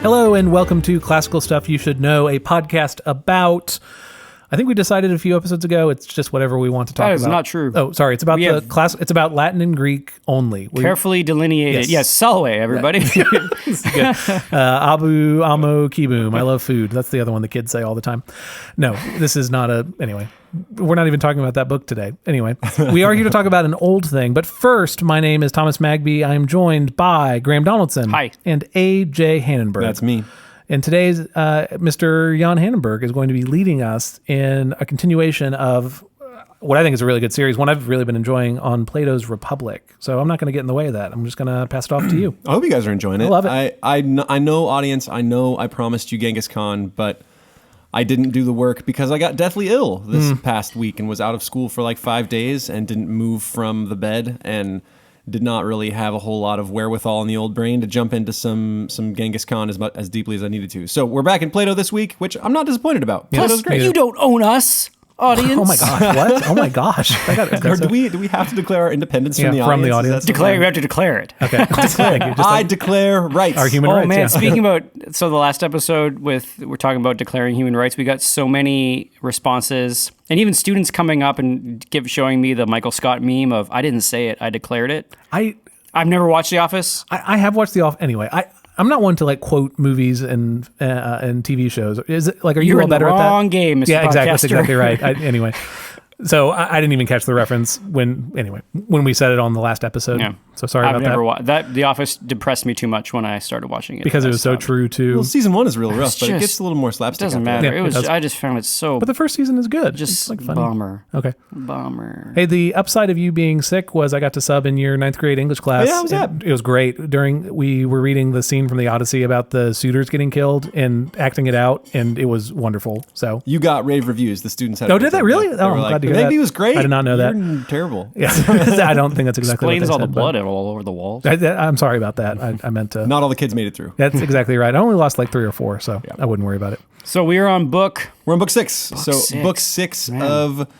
Hello and welcome to Classical Stuff You Should Know, a podcast about, I think we decided a few episodes ago, it's just whatever we want to talk about. That is not true. Oh, sorry. It's about it's about Latin and Greek only. Carefully delineated. Yes, Salve, everybody. Abu, Amo, Kiboom. I love food. That's the other one the kids say all the time. No, this is not anyway. We're not even talking about that book today. Anyway, we are here to talk about an old thing. But first, my name is Thomas Magby. I am joined by Graham Donaldson. Hi. And A.J. Hannenberg. That's me. And today's Mr. Jan Hannenberg is going to be leading us in a continuation of what I think is a really good series, one I've really been enjoying on Plato's Republic. So I'm not going to get in the way of that. I'm just going to pass it off to you. I hope you guys are enjoying it. I love it. I know, audience, I know I promised you Genghis Khan, but I didn't do the work because I got deathly ill this past week and was out of school for like 5 days and didn't move from the bed and did not really have a whole lot of wherewithal in the old brain to jump into some Genghis Khan as deeply as I needed to. So we're back in Plato this week, which I'm not disappointed about. Plato's great. You don't own us, audience. Oh my gosh, what? Oh my gosh. Do we have to declare our independence from the audience? We have to declare it. Okay. Thank you. I declare rights. Our human rights. Oh man, yeah. speaking about, so the last episode we're talking about declaring human rights, we got so many responses and even students coming up and showing me the Michael Scott meme of, I didn't say it, I declared it. I've never watched The Office. I have watched The Office. Anyway, I'm not one to like quote movies and TV shows. Is it like, are you all better at that? You're in the wrong game, Mr. Yeah, exactly. That's Podcaster. exactly right. Anyway. So I didn't even catch the reference when we said it on the last episode. Yeah. So sorry about that. The Office depressed me too much when I started watching it. Because it was so true to... Well, season 1 is real rough, but it gets a little more slapstick. It doesn't matter. Yeah, I just found it so... But the first season is good. Just like funny. bummer. Okay. Bummer. Hey, the upside of you being sick was I got to sub in your 9th grade English class. Oh, yeah, how was that? It was great. We were reading the scene from the Odyssey about the suitors getting killed and acting it out, and it was wonderful. So you got rave reviews. The students had. Oh, did they really? Oh, I'm glad to hear that. Maybe it was great. I did not know that. You're terrible. Yeah, I don't think that's exactly Explains what they all said, the blood all over the walls. I'm sorry about that. I meant to. Not all the kids made it through. That's exactly right. I only lost like 3 or 4, so I wouldn't worry about it. So we're on book 6. Book 6 of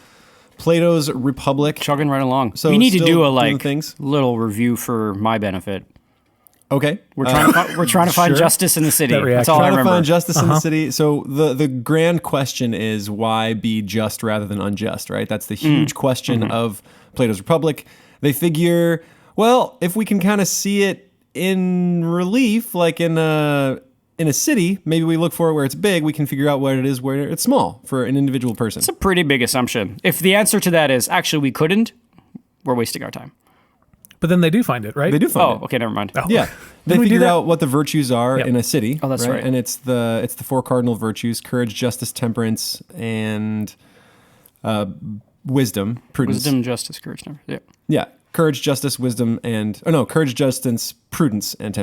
Plato's Republic. Chugging right along. So we need to do a little review for my benefit. Okay. We're trying to find justice in the city. That's all I remember. Trying to find justice in the city. So the grand question is, why be just rather than unjust, right? That's the huge question of Plato's Republic. They figure, well, if we can kind of see it in relief, like in a city, maybe we look for it where it's big, we can figure out what it is where it's small for an individual person. It's a pretty big assumption. If the answer to that is, actually, we couldn't, we're wasting our time. But then they do find it, right? They do find it. Oh, okay, never mind. Oh. Yeah. They figure out what the virtues are in a city. Oh, that's right. And it's the 4 cardinal virtues: courage, justice, temperance, and wisdom, prudence. Wisdom, justice, courage, temperance. Yeah. Yeah. Courage, justice, wisdom, courage, justice, prudence, and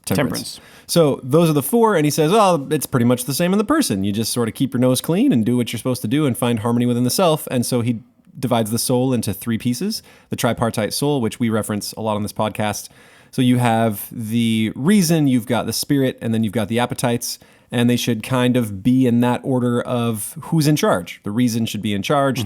temperance. So those are the 4, and he says, well, it's pretty much the same in the person. You just sort of keep your nose clean and do what you're supposed to do and find harmony within the self. And so he divides the soul into 3 pieces, the tripartite soul, which we reference a lot on this podcast. So you have the reason, you've got the spirit, and then you've got the appetites, and they should kind of be in that order of who's in charge. The reason should be in charge,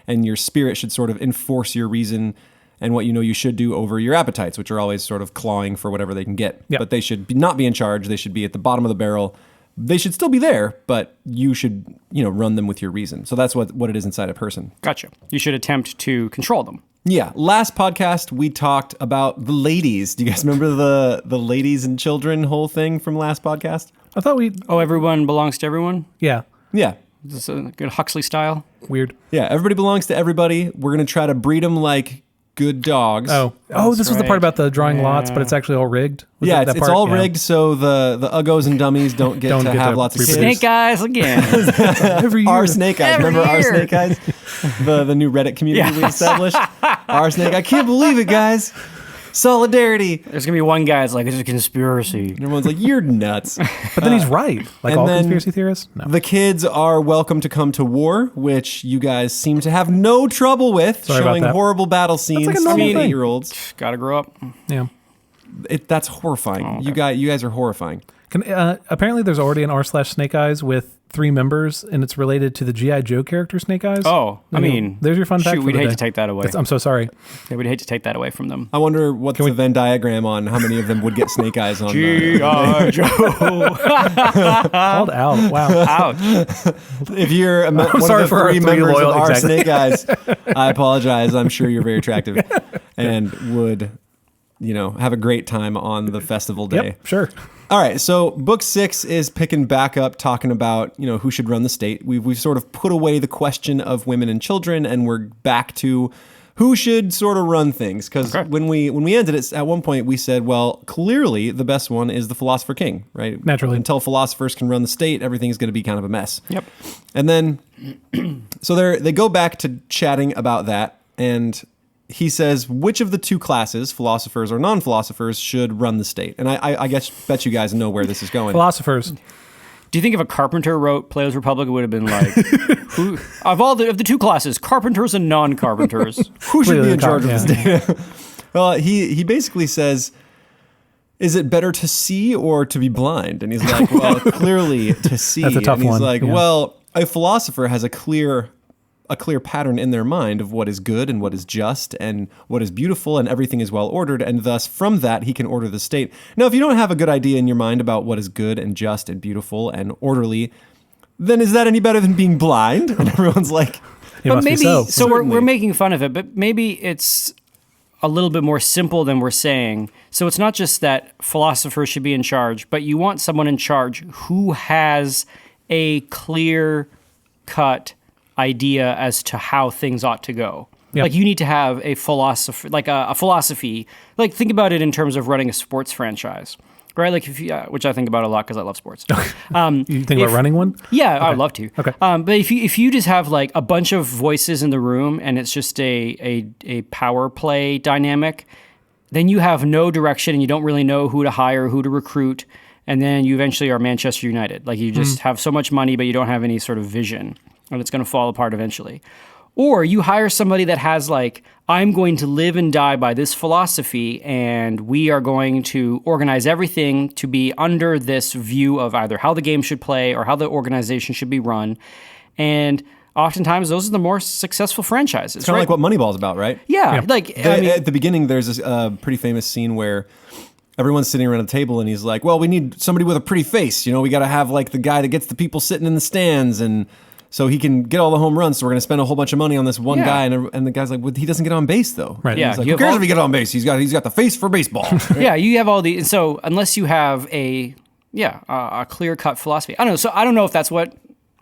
and your spirit should sort of enforce your reason and what you know you should do over your appetites, which are always sort of clawing for whatever they can get. Yep. But they should not be in charge. They should be at the bottom of the barrel. They should still be there, but you should, run them with your reason. So that's what it is inside a person. Gotcha. You should attempt to control them. Yeah. Last podcast, we talked about the ladies. Do you guys remember the ladies and children whole thing from last podcast? I thought everyone belongs to everyone? Yeah. Is this a good Huxley style? Weird. Yeah. Everybody belongs to everybody. We're going to try to breed them like good dogs. This was the part about the drawing lots, but it's actually all rigged. It's all rigged, so the uggos and dummies don't get to have lots of kids. Snake eyes again. Every year. Our snake eyes. Remember our snake eyes? The new Reddit community we established? Our snake. I can't believe it, guys. Solidarity. There's going to be one guy that's like, it's a conspiracy. And everyone's like, you're nuts. But then he's right. Like all conspiracy theorists? No. The kids are welcome to come to war, which you guys seem to have no trouble with, showing horrible battle scenes. That's like a normal 8-year-olds. Gotta grow up. Yeah. That's horrifying. Oh, okay. You guys are horrifying. Apparently there's already an r/snake eyes with 3 members, and it's related to the G.I. Joe character Snake Eyes. Oh, I mean, there's your fun fact. We'd hate to take that away. I'm so sorry. Yeah, we'd hate to take that away from them. I wonder what's the Venn diagram on how many of them would get Snake Eyes on. G.I. Joe. Called out. Wow. Ouch. If you're one of the 3 members of our Snake Eyes, I apologize. I'm sure you're very attractive and would, have a great time on the festival day. Yep, sure. All right, so book 6 is picking back up, talking about who should run the state. We've sort of put away the question of women and children, and we're back to who should sort of run things. Because when we ended it, at one point we said, well, clearly the best one is the philosopher king, right? Naturally, until philosophers can run the state, everything's going to be kind of a mess. Yep. And then, so they go back to chatting about that, and he says, which of the 2 classes, philosophers or non-philosophers, should run the state? And I bet you guys know where this is going. Philosophers. Do you think if a carpenter wrote Plato's Republic, it would have been like, who, of the 2 classes, carpenters and non-carpenters, who should be in charge of this state? Well, he basically says, is it better to see or to be blind? And he's like, well, clearly to see. That's a tough and he's one. like, well, a philosopher has a clear pattern in their mind of what is good and what is just and what is beautiful, and everything is well ordered, and thus from that he can order the state. Now, if you don't have a good idea in your mind about what is good and just and beautiful and orderly, then is that any better than being blind? And everyone's like, but maybe so we're making fun of it, but maybe it's a little bit more simple than we're saying. So it's not just that philosophers should be in charge, but you want someone in charge who has a clear cut idea as to how things ought to go. Yep. Like you need to have a philosophy, like a philosophy. Like think about it in terms of running a sports franchise, right? Like if you, which I think about a lot because I love sports. You think about running one? Yeah, okay. I'd love to. Okay. But if you just have like a bunch of voices in the room and it's just a power play dynamic, then you have no direction and you don't really know who to hire, who to recruit, and then you eventually are Manchester United. Like you just have so much money, but you don't have any sort of vision. And it's going to fall apart eventually. Or you hire somebody that has like, I'm going to live and die by this philosophy, and we are going to organize everything to be under this view of either how the game should play or how the organization should be run. And oftentimes those are the more successful franchises. It's kind of like what Moneyball's about, right? Yeah. Like at the beginning, there's this pretty famous scene where everyone's sitting around a table and he's like, well, we need somebody with a pretty face. We got to have like the guy that gets the people sitting in the stands, and so he can get all the home runs. So we're going to spend a whole bunch of money on this one guy. And the guy's like, well, he doesn't get on base though. Right. Yeah. He's like, who cares if he gets on base? He's got the face for baseball. Yeah. You have all the, and so unless you have a clear cut philosophy, I don't know. So I don't know if that's what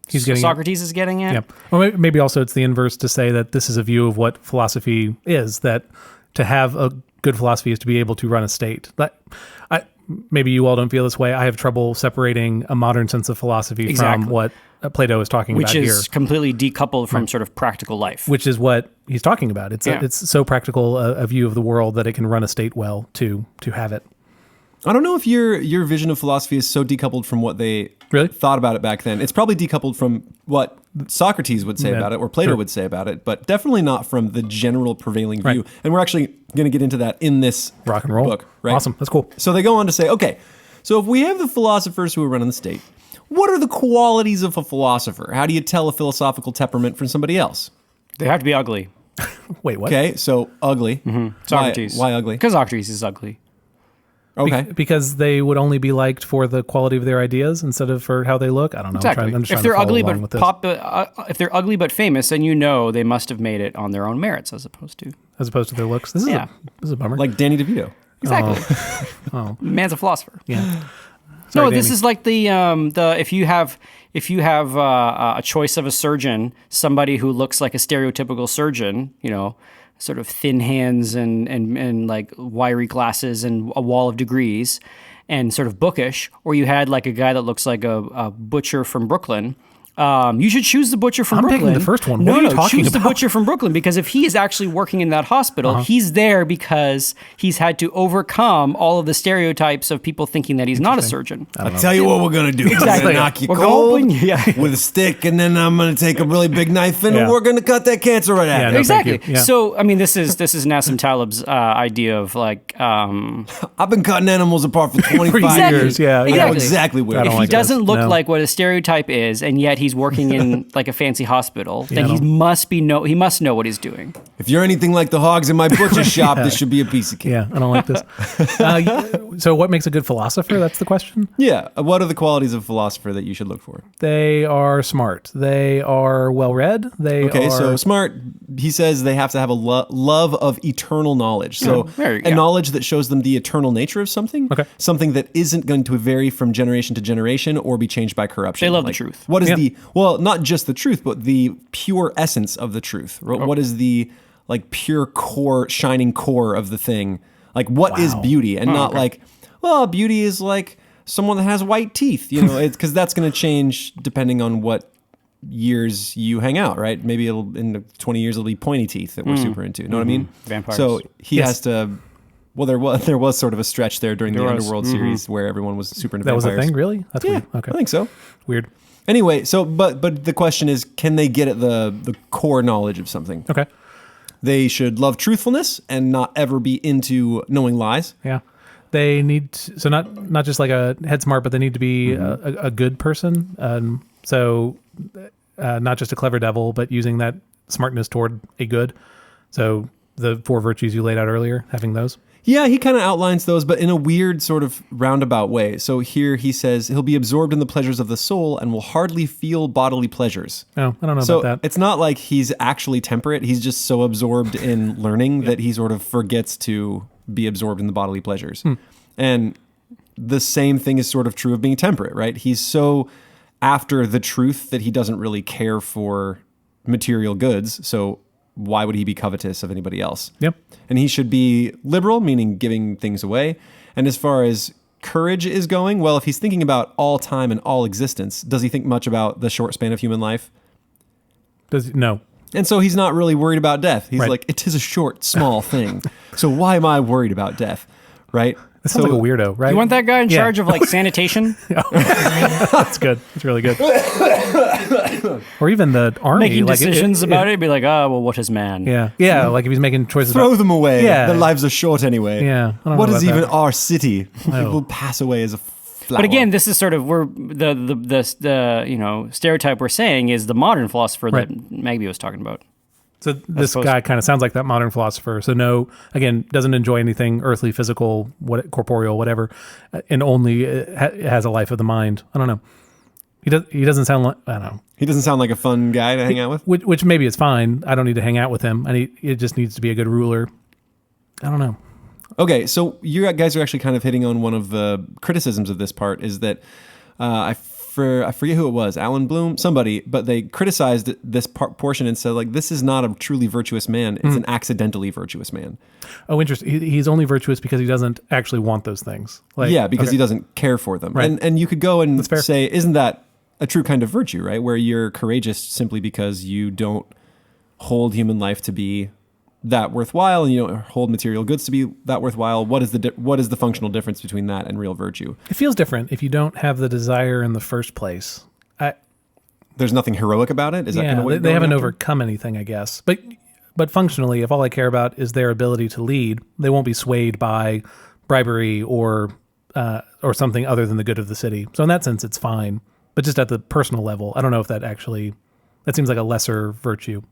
Socrates is getting at. Yeah. Or maybe also it's the inverse to say that this is a view of what philosophy is, that to have a good philosophy is to be able to run a state. Maybe you all don't feel this way. I have trouble separating a modern sense of philosophy from what Plato is talking about here. Which is completely decoupled from sort of practical life. Which is what he's talking about. It's so practical a view of the world that it can run a state well to have it. I don't know if your vision of philosophy is so decoupled from what they thought about it back then. It's probably decoupled from what Socrates would say about it or Plato would say about it, but definitely not from the general prevailing view. Right. And we're actually going to get into that in this rock and roll book. Right? Awesome. That's cool. So they go on to say, okay, so if we have the philosophers who are running the state, what are the qualities of a philosopher? How do you tell a philosophical temperament from somebody else? They have to be ugly. Wait, what? Okay, so ugly. Mm-hmm. Socrates. Why ugly? Because Socrates is ugly. Okay. Because they would only be liked for the quality of their ideas instead of for how they look. I don't know. Exactly. If they're ugly if they're ugly but famous, then they must have made it on their own merits as opposed to their looks. This is a bummer. Like Danny DeVito. Exactly. Oh. Man's a philosopher. Yeah. Sorry, this Danny. is like the if you have a choice of a surgeon, somebody who looks like a stereotypical surgeon, sort of thin hands and like wiry glasses and a wall of degrees and sort of bookish, or you had like a guy that looks like a butcher from Brooklyn, You should choose the butcher from I'm Brooklyn. picking the first one. What No, are you no, talking choose the about? butcher from Brooklyn, because if he is actually working in that hospital, he's there because he's had to overcome all of the stereotypes of people thinking that he's not a surgeon. I'll tell you what we're going to do. Exactly. I'm going to knock you We're cold going- yeah. with a stick, and then I'm going to take a really big knife, and Yeah. we're going to cut that cancer right out. Yeah, of no, you. Exactly. thank you. Yeah. So, I mean, this is Nassim Taleb's idea of like, I've been cutting animals apart for 25 Exactly. years. Yeah, I know exactly. exactly where I it don't if is. he like this. doesn't look No. like what a stereotype is, and yet he's working in like a fancy hospital, then he must know what he's doing. If you're anything like the hogs in my butcher shop, this should be a piece of cake. Yeah, I don't like this. So what makes a good philosopher? That's the question. Yeah. What are the qualities of a philosopher that you should look for? They are smart. They are well-read. They Okay, are... so smart, he says they have to have a love of eternal knowledge. So there you go. a knowledge that shows them the eternal nature of something, Okay. something that isn't going to vary from generation to generation or be changed by corruption. They love the truth. What is Yeah. not just the truth, but the pure essence of the truth. What is the like pure core, shining core of the thing? Like what is Wow. beauty? And not like, well, beauty is like someone that has white teeth, because that's going to change depending on what years you hang out, right? Maybe in 20 years it'll be pointy teeth that we're super into. You know what I mean? Vampires. So he Yes. has to. Well, there was sort of a stretch there during the was. Underworld series where everyone was super into that was a vampires. thing, really? That's Yeah, weird. Okay, I think so. weird. Anyway, so but the question is, can they get at the core knowledge of something? Okay, They should love truthfulness and not ever be into knowing lies. yeah. They need so not just like a head smart, but they need to be a good person. So not just a clever devil, but using that smartness toward a good. So the 4 virtues you laid out earlier, having those. Yeah, he kind of outlines those, but in a weird sort of roundabout way. So here he says he'll be absorbed in the pleasures of the soul and will hardly feel bodily pleasures. Oh, I don't know So about that. it's not like he's actually temperate. He's just so absorbed in learning that he sort of forgets to be absorbed in the bodily pleasures. And the same thing is sort of true of being temperate, right? He's so after the truth that he doesn't really care for material goods. So why would he be covetous of anybody else? Yep. And he should be liberal, meaning giving things away. And as far as courage is going, well, if he's thinking about all time and all existence, does he think much about the short span of human life? No. And so he's not really worried about death. He's Right. like, it is a short, small thing. So why am I worried about death? Right? That sounds like a weirdo, right? You want that guy in Yeah. charge of like sanitation? That's good. It's really good. Or even the army. Making like decisions about it? Be like, oh, well, what is man? Yeah. Yeah. Like if he's making choices Throw about. them away. Yeah. Their lives are short anyway. Yeah, I don't What know is about even that. our city? No. It will pass away as a flower. But again, this is sort of where the stereotype we're saying is the modern philosopher Right. that Magby was talking about. So this suppose- guy kind of sounds like that modern philosopher. So no, again, doesn't enjoy anything earthly, physical, corporeal, whatever, and only has a life of the mind. I don't know. He doesn't sound like, I don't know. He doesn't sound like a fun guy to hang out with. Which maybe it's fine. I don't need to hang out with him. It just needs to be a good ruler. I don't know. Okay, so you guys are actually kind of hitting on one of the criticisms of this part is that I forget who it was, Alan Bloom, somebody, but they criticized this portion and said like this is not a truly virtuous man; it's an accidentally virtuous man. Oh, interesting. He's only virtuous because he doesn't actually want those things. Like, Yeah, because okay. he doesn't care for them. Right. And you could go and fair. say, isn't that a true kind of virtue, right? Where you're courageous simply because you don't hold human life to be that worthwhile, and you don't hold material goods to be that worthwhile. What is the functional difference between that and real virtue? It feels different if you don't have the desire in the first place. There's nothing heroic about it. Is that kind Yeah, of what they you're haven't going after? overcome anything, I guess. But functionally, if all I care about is their ability to lead, they won't be swayed by bribery or something other than the good of the city. So in that sense, it's fine. But just at the personal level, I don't know if that seems like a lesser virtue.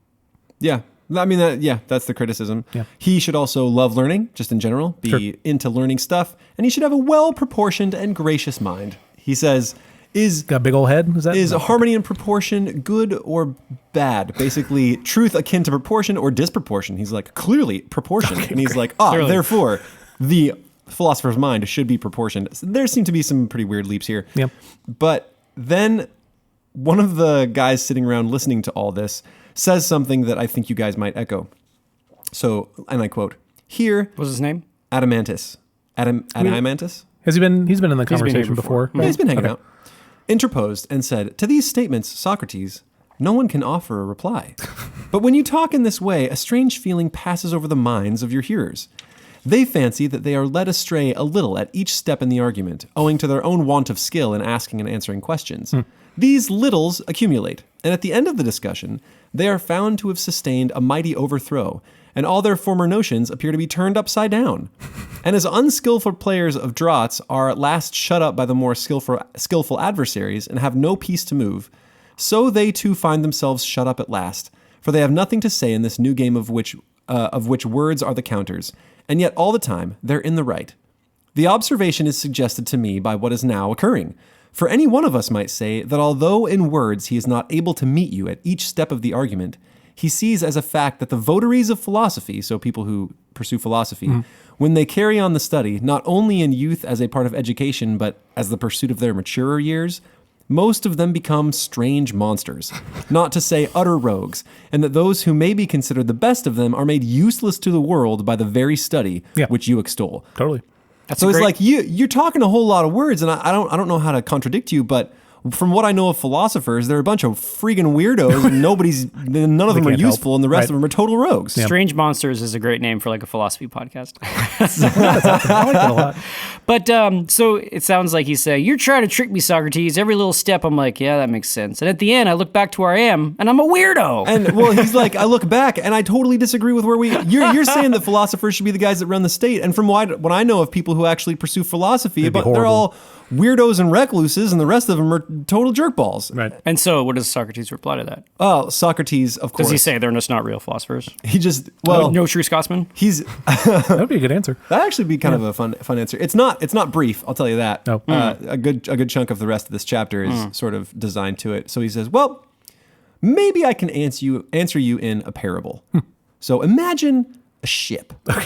Yeah. I mean, that's the criticism. Yeah. He should also love learning, just in general, be Sure. into learning stuff, and he should have a well-proportioned and gracious mind. He says, Got a big old head? is harmony and proportion good or bad? Basically, truth akin to proportion or disproportion. He's like, clearly proportion. And he's like, Clearly. therefore, the philosopher's mind should be proportioned. There seem to be some pretty weird leaps here. Yep. But then one of the guys sitting around listening to all this says something that I think you guys might echo. So, and I quote, here, What was his name? Adamantis. Adamantis? Has he been? He's been in the been here conversation before. before. Yeah, he's been hanging out. interposed and said, "To these statements, Socrates, no one can offer a reply. But when you talk in this way, a strange feeling passes over the minds of your hearers. They fancy that they are led astray a little at each step in the argument, owing to their own want of skill in asking and answering questions. These littles accumulate, and at the end of the discussion, they are found to have sustained a mighty overthrow, and all their former notions appear to be turned upside down. And as unskillful players of draughts are at last shut up by the more skillful adversaries and have no peace to move, so they too find themselves shut up at last, for they have nothing to say in this new game of which words are the counters, and yet all the time they're in the right. The observation is suggested to me by what is now occurring. For any one of us might say that although in words he is not able to meet you at each step of the argument, he sees as a fact that the votaries of philosophy, so people who pursue philosophy, when they carry on the study, not only in youth as a part of education, but as the pursuit of their maturer years, most of them become strange monsters, not to say utter rogues, and that those who may be considered the best of them are made useless to the world by the very study which you extol." Totally. So it's like you're talking a whole lot of words, and I don't know how to contradict you, but from what I know of philosophers, they're a bunch of freaking weirdos, and none of them are useful, and the rest of them are total rogues. Yeah. Strange Monsters is a great name for like a philosophy podcast. I like that a lot. But so it sounds like he's saying, "You're trying to trick me, Socrates. Every little step." I'm like, yeah, that makes sense. And at the end, I look back to where I am, and I'm a weirdo. And well, he's like, I look back, and I totally disagree with where you're saying that philosophers should be the guys that run the state. And from what I know of people who actually pursue philosophy, but they're all weirdos and recluses, and the rest of them are total jerkballs. Right. And so what does Socrates reply to that? Oh, Socrates, of course. Does he say they're just not real philosophers? He just, no true Scotsman? That would be a good answer. That'd actually be kind of a fun answer. It's not brief, I'll tell you that. No. A good chunk of the rest of this chapter is sort of designed to it. So he says, well, maybe I can answer you in a parable. So imagine a ship. Okay.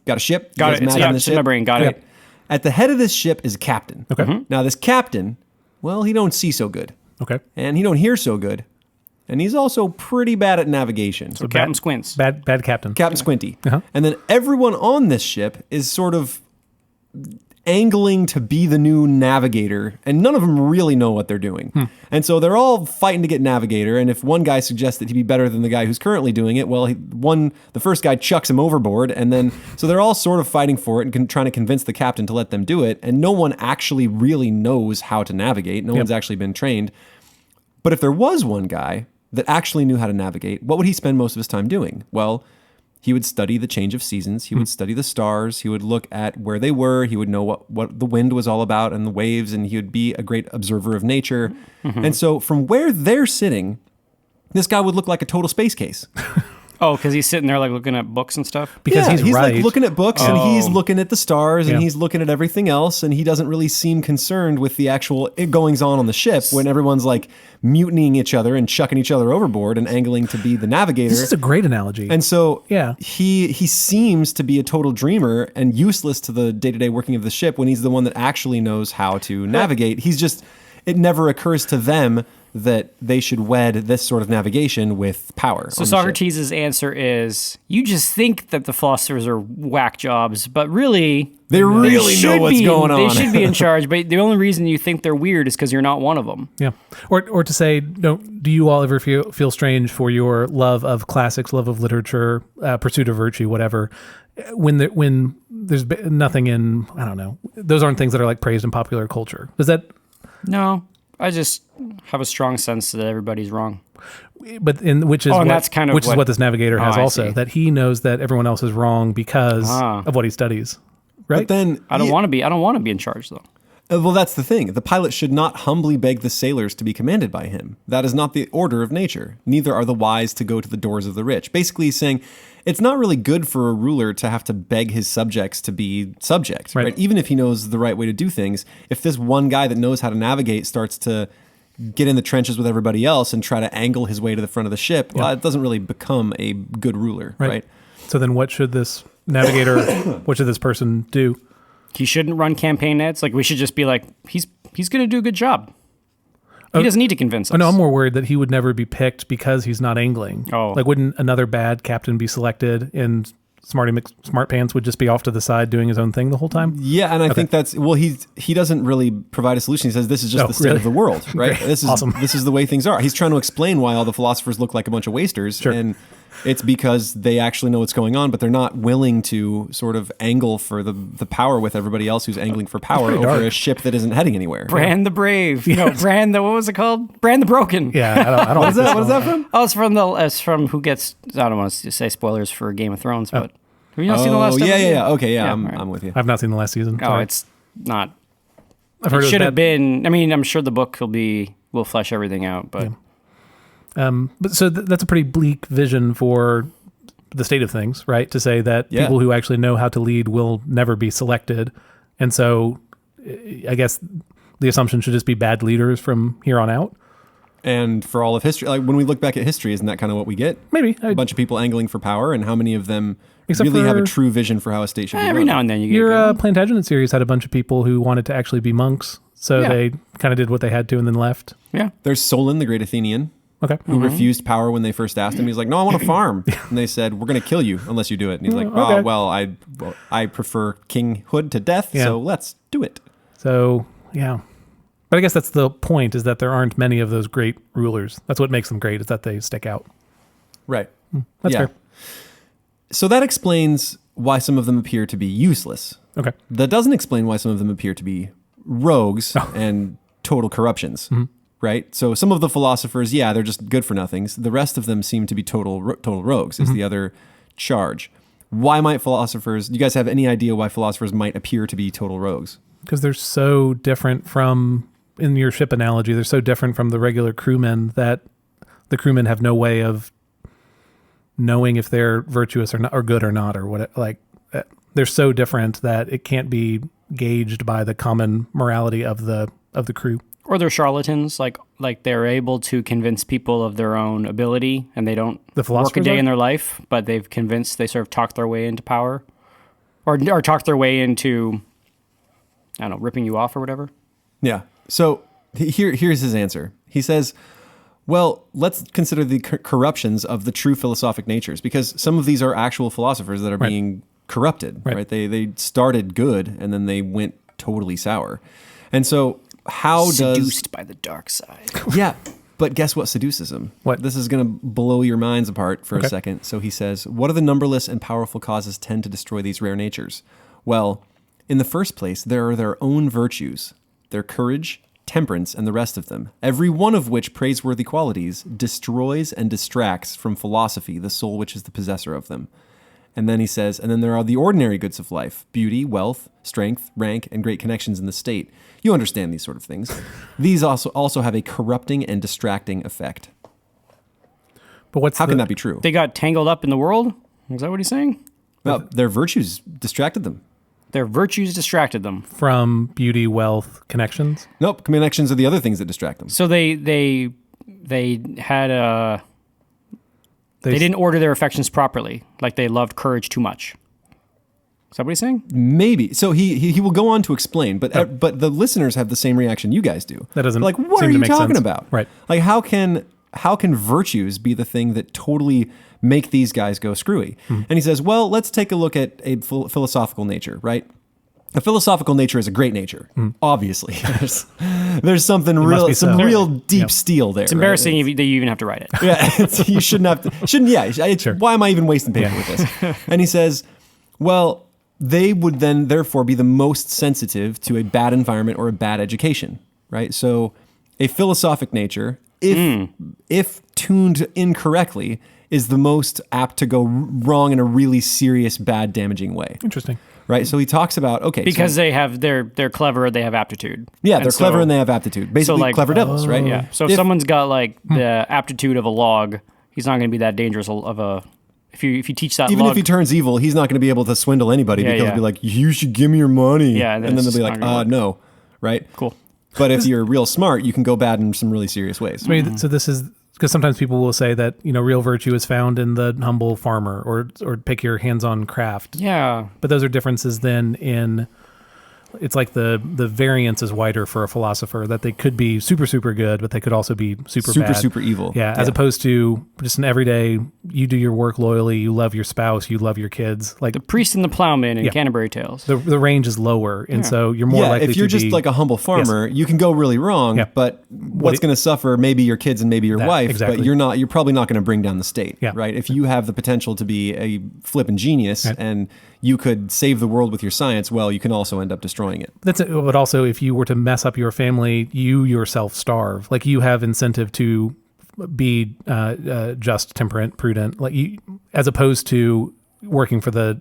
Got a ship? Got it. It's in my brain. Got it. At the head of this ship is a captain. Okay. Now this captain, well, he don't see so good. Okay. And he don't hear so good. And he's also pretty bad at navigation. So Captain Squints. Bad captain. Captain Squinty. Uh-huh. And then everyone on this ship is sort of angling to be the new navigator, and none of them really know what they're doing. And so they're all fighting to get navigator, and if one guy suggests that he'd be better than the guy who's currently doing it, well, the first guy chucks him overboard, and then so they're all sort of fighting for it and trying to convince the captain to let them do it, and no one actually really knows how to navigate. No one's actually been trained. But if there was one guy that actually knew how to navigate, what would he spend most of his time doing? Well, he would study the change of seasons. He would study the stars. He would look at where they were. He would know what the wind was all about and the waves, and he would be a great observer of nature. And so from where they're sitting, this guy would look like a total space case. Oh, because he's sitting there like looking at books and stuff? Because he's right. Like looking at books and he's looking at the stars and he's looking at everything else, and he doesn't really seem concerned with the actual goings on the ship when everyone's like mutinying each other and chucking each other overboard and angling to be the navigator. This is a great analogy. And so he seems to be a total dreamer and useless to the day-to-day working of the ship when he's the one that actually knows how to navigate. It never occurs to them that they should wed this sort of navigation with power. So Socrates' answer is, you just think that the philosophers are whack jobs, but really... They really know what's going on. They should be in charge, but the only reason you think they're weird is because you're not one of them. Yeah. Or to say, do you all ever feel strange for your love of classics, love of literature, pursuit of virtue, whatever, when there's nothing in, I don't know, those aren't things that are like praised in popular culture. Does that... No, I just have a strong sense that everybody's wrong. But which is what this navigator has also, that he knows that everyone else is wrong because of what he studies. Right? But then I don't want to be in charge though. Well, that's the thing. The pilot should not humbly beg the sailors to be commanded by him. That is not the order of nature. Neither are the wise to go to the doors of the rich. Basically, he's saying it's not really good for a ruler to have to beg his subjects to be subject, right? Even if he knows the right way to do things. If this one guy that knows how to navigate starts to get in the trenches with everybody else and try to angle his way to the front of the ship, well, it doesn't really become a good ruler, right? So then what should this navigator, what should this person do? He shouldn't run campaign ads. Like, we should just be like, he's going to do a good job. He doesn't need to convince us. Oh, no, I'm more worried that he would never be picked because he's not angling. Oh. Like, wouldn't another bad captain be selected in Smart Pants would just be off to the side doing his own thing the whole time? Yeah, and I think that's he doesn't really provide a solution. He says this is just the state of the world, right? This is awesome. This is the way things are. He's trying to explain why all the philosophers look like a bunch of wasters, and it's because they actually know what's going on, but they're not willing to sort of angle for the power with everybody else who's angling for power over a ship that isn't heading anywhere. Brand the Brave. No, Brand the, what was it called? Brand the Broken. Yeah, I don't What is that from? Oh, it's from who gets, I don't want to say spoilers for Game of Thrones, but have you not seen the last episode? Yeah. Okay, yeah, I'm with you. I've not seen the last season. Oh, it's not. I've heard it it should have been. I mean, I'm sure the book will flesh everything out, but. Yeah. But so that's a pretty bleak vision for the state of things, right? To say that people who actually know how to lead will never be selected. And so I guess the assumption should just be bad leaders from here on out. And for all of history, like when we look back at history, isn't that kind of what we get? Maybe. A bunch of people angling for power, and how many of them really have a true vision for how a state should be run? Every now and then you get your Plantagenet series had a bunch of people who wanted to actually be monks. So they kind of did what they had to and then left. Yeah. There's Solon, the great Athenian. Okay. Who refused power when they first asked him. He's like, no, I want to farm. And they said, we're going to kill you unless you do it. And he's like, oh, well, I prefer kinghood to death, so let's do it. So, yeah. But I guess that's the point, is that there aren't many of those great rulers. That's what makes them great, is that they stick out. Right. That's fair. So that explains why some of them appear to be useless. Okay. That doesn't explain why some of them appear to be rogues and total corruptions. Right? So some of the philosophers, they're just good for nothings. The rest of them seem to be total rogues, is the other charge. Why might philosophers, do you guys have any idea why philosophers might appear to be total rogues? Because they're so different from, in your ship analogy, they're so different from the regular crewmen that the crewmen have no way of knowing if they're virtuous or not, or good or not, or what. Like, they're so different that it can't be gauged by the common morality of the crew. Or they're charlatans, like they're able to convince people of their own ability, and they don't work a day in their life, but they sort of talk their way into power, or talk their way into, I don't know, ripping you off or whatever. Yeah. So here's his answer. He says, well, let's consider the corruptions of the true philosophic natures, because some of these are actual philosophers that are being corrupted, right? They started good, and then they went totally sour. And so seduced by the dark side. Yeah, but guess what seduces them? What? This is going to blow your minds apart for a second. So he says, what are the numberless and powerful causes tend to destroy these rare natures? Well, in the first place, there are their own virtues, their courage, temperance, and the rest of them, every one of which praiseworthy qualities destroys and distracts from philosophy the soul which is the possessor of them. And then he says, and then there are the ordinary goods of life, beauty, wealth, strength, rank, and great connections in the state. You understand these sort of things. These also have a corrupting and distracting effect. But how can that be true? They got tangled up in the world? Is that what he's saying? Well, their virtues distracted them. Their virtues distracted them. From beauty, wealth, connections? Nope, connections are the other things that distract them. So they had a... They didn't order their affections properly, like they loved courage too much. Is that what he's saying? Maybe. So he will go on to explain, but the listeners have the same reaction you guys do. That doesn't like, what seem are to you make talking sense. about? Right. Like, how can virtues be the thing that totally make these guys go screwy? And he says, well, let's take a look at a philosophical nature, right? A philosophical nature is a great nature. Obviously, there's something real deep steel there. It's embarrassing that you even have to write it. Yeah, you shouldn't have to. Shouldn't. Yeah. Sure. Why am I even wasting paper with this? And he says, well, they would then therefore be the most sensitive to a bad environment or a bad education, right? So, a philosophic nature, if tuned incorrectly, is the most apt to go wrong in a really serious, bad, damaging way. Interesting. Right, so he talks about because they're clever, they have aptitude. Yeah, they're clever and they have aptitude. Basically, clever devils, right? Yeah. So if someone's got like the aptitude of a log, he's not going to be that dangerous of a. If you teach that, even if he turns evil, he's not going to be able to swindle anybody because he'll be like, "You should give me your money." Yeah, and then they'll be like, "No," right? Cool. But if you're real smart, you can go bad in some really serious ways. So this is. Because sometimes people will say that, real virtue is found in the humble farmer or pick your hands-on craft. Yeah. But those are differences then in it's like the variance is wider for a philosopher, that they could be super, super good, but they could also be super bad. Super evil. Yeah, as opposed to just an everyday, you do your work loyally, you love your spouse, you love your kids. Like The Priest and the Plowman in Canterbury Tales. the range is lower, and so you're more likely to if you're just like a humble farmer, you can go really wrong, but what's going to suffer maybe your kids and maybe your wife, but you're probably not going to bring down the state, right? If you have the potential to be a flippin' genius and you could save the world with your science, well, you can also end up destroying it. That's it. But also, if you were to mess up your family, you yourself starve. Like, you have incentive to be just, temperate, prudent, like as opposed to working for the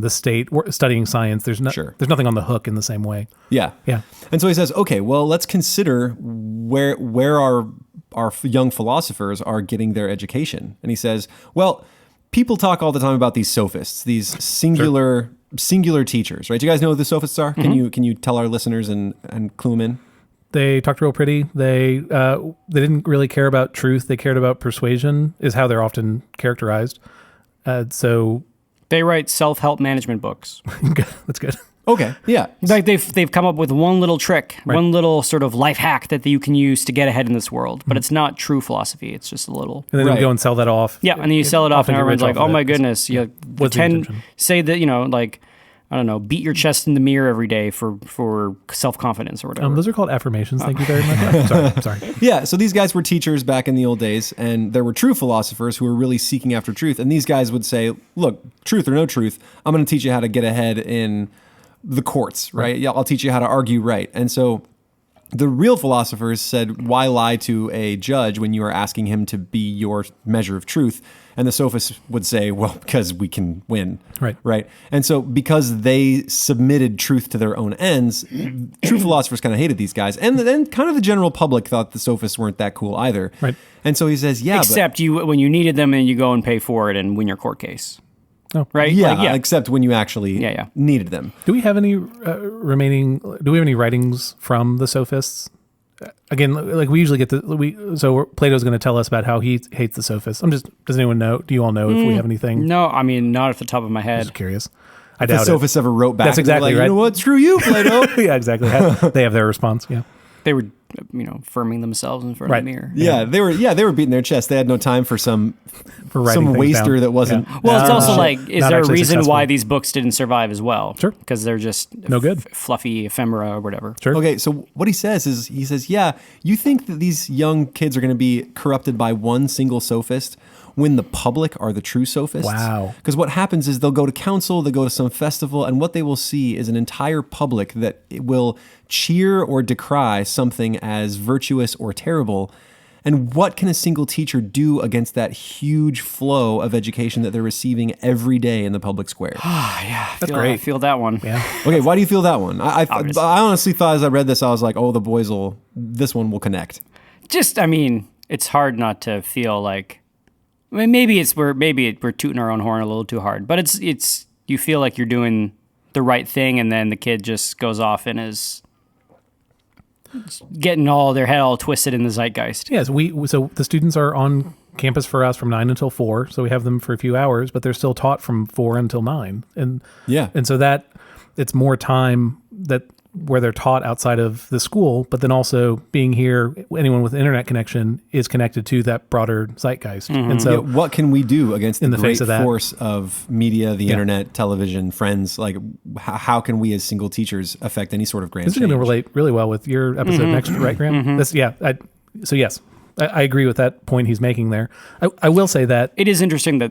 state, studying science. There's nothing on the hook in the same way. Yeah. And so he says, okay, well, let's consider where our young philosophers are getting their education. And he says, well, people talk all the time about these sophists, these singular teachers, right? Do you guys know who the sophists are? Mm-hmm. Can you tell our listeners and clue them in? They talked real pretty. They didn't really care about truth. They cared about persuasion, is how they're often characterized. So they write self-help management books. That's good. Okay, yeah. Like they've come up with one little trick, one little sort of life hack that you can use to get ahead in this world. But it's not true philosophy. It's just a little. And then you go and sell that off. Yeah, and then you sell it off, and everyone's like, "Oh my goodness!" You say that like, I don't know, beat your chest in the mirror every day for self-confidence or whatever. Those are called affirmations. Thank you very much. Sorry. Yeah, so these guys were teachers back in the old days, and there were true philosophers who were really seeking after truth. And these guys would say, look, truth or no truth, I'm going to teach you how to get ahead in the courts, right? Yeah, I'll teach you how to argue right. And so the real philosophers said, why lie to a judge when you are asking him to be your measure of truth? And the sophists would say, well, because we can win. Right. And so because they submitted truth to their own ends, true philosophers kind of hated these guys. And then kind of the general public thought the sophists weren't that cool either. Right. And so he says, except when you needed them and you go and pay for it and win your court case. Oh, right. Yeah, except when you actually needed them. Do we have any writings from the sophists? Again, like we usually get so Plato's going to tell us about how he hates the sophists. Does anyone know? Do you all know if we have anything? No, I mean, not off the top of my head. I'm just curious. I doubt the sophists ever wrote back. That's exactly right. You know what? Screw you, Plato. Yeah, exactly. They have their response. Yeah. They were, firming themselves in front of the mirror. Yeah, they were beating their chest. They had no time for some waster that wasn't. Yeah. Well, it's also like, is there a reason successful. why these books didn't survive as well? Sure. Because they're just no good, fluffy ephemera or whatever. Sure. Okay, so what he says is, you think that these young kids are going to be corrupted by one single sophist when the public are the true sophists? Wow. Because what happens is they'll go to council, they'll go to some festival, and what they will see is an entire public that will cheer or decry something as virtuous or terrible. And what can a single teacher do against that huge flow of education that they're receiving every day in the public square? Yeah, that's great. I feel that one. Yeah. Okay, why do you feel that one? I honestly thought as I read this, I was like, oh, this one will connect. It's hard not to feel like, maybe we're tooting our own horn a little too hard, but it's you feel like you're doing the right thing, and then the kid just goes off and is getting their head all twisted in the zeitgeist. Yes, so the students are on campus for us from 9 until 4, so we have them for a few hours, but they're still taught from 4 until 9, and so that it's more time where they're taught outside of the school, but then also being here, anyone with an internet connection is connected to that broader zeitgeist. Mm-hmm. And so what can we do against the great face of that force of media, the internet, television, friends? Like, how can we as single teachers affect any sort of grand change? This is going to relate really well with your episode next, right, Graham? Mm-hmm. So yes, I agree with that point he's making there. I will say that it is interesting that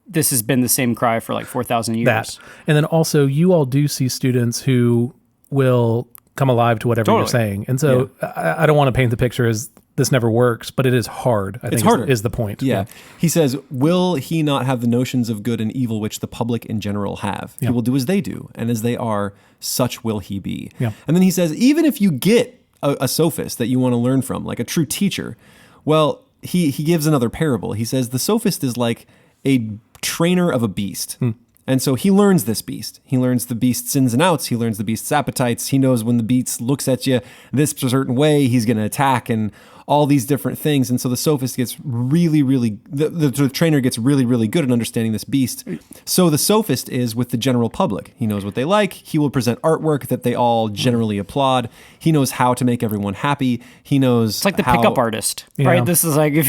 this has been the same cry for like 4,000 years. And then also you all do see students who will come alive to whatever you're saying. And so I don't want to paint the picture as this never works, but it is hard. I think is the point. Yeah. He says, will he not have the notions of good and evil which the public in general have? He will do as they do, and as they are, such will he be. Yeah. And then he says, even if you get a sophist that you want to learn from, like a true teacher, well, he gives another parable. He says, the sophist is like a trainer of a beast. And so he learns this beast. He learns the beast's ins and outs. He learns the beast's appetites. He knows when the beast looks at you this certain way, he's going to attack, and all these different things. And so the sophist gets really, really, the trainer gets really, really good at understanding this beast. So the sophist is with the general public. He knows what they like. He will present artwork that they all generally applaud. He knows how to make everyone happy. He knows It's like the pickup artist, right? This is like, if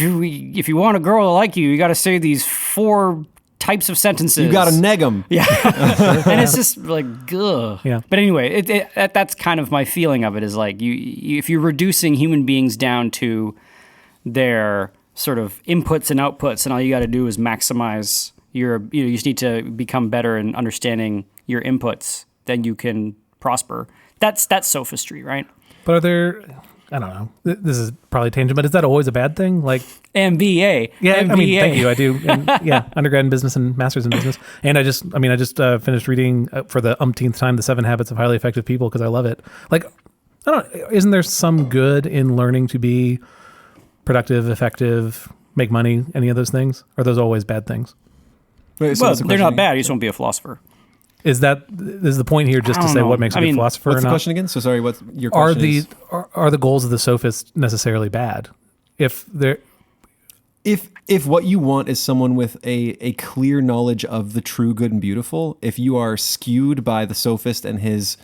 you want a girl to like you, you got to say these 4 types of sentences. You got to neg them. Yeah. And it's just like, ugh. Yeah. But anyway, that's kind of my feeling of it, is like, if you're reducing human beings down to their sort of inputs and outputs, and all you got to do is maximize you just need to become better in understanding your inputs, then you can prosper. That's sophistry, right? But are there, I don't know, this is probably tangent, but is that always a bad thing? Like MBA. Yeah, MBA. I mean, thank you. I do. And, yeah, undergrad in business and master's in business. And I just finished reading for the umpteenth time, The 7 Habits of Highly Effective People, because I love it. Like, I don't know, isn't there some good in learning to be productive, effective, make money, any of those things? Or are those always bad things? Wait, so Well, what's the they're question not again? bad. You just won't be a philosopher. Is the point here just I to don't say know. what makes a I good mean, philosopher What's or the not? question again? So sorry, what's your Are question? are the goals of the sophist necessarily bad? If they're If what you want is someone with a clear knowledge of the true good and beautiful, if you are skewed by the sophist and his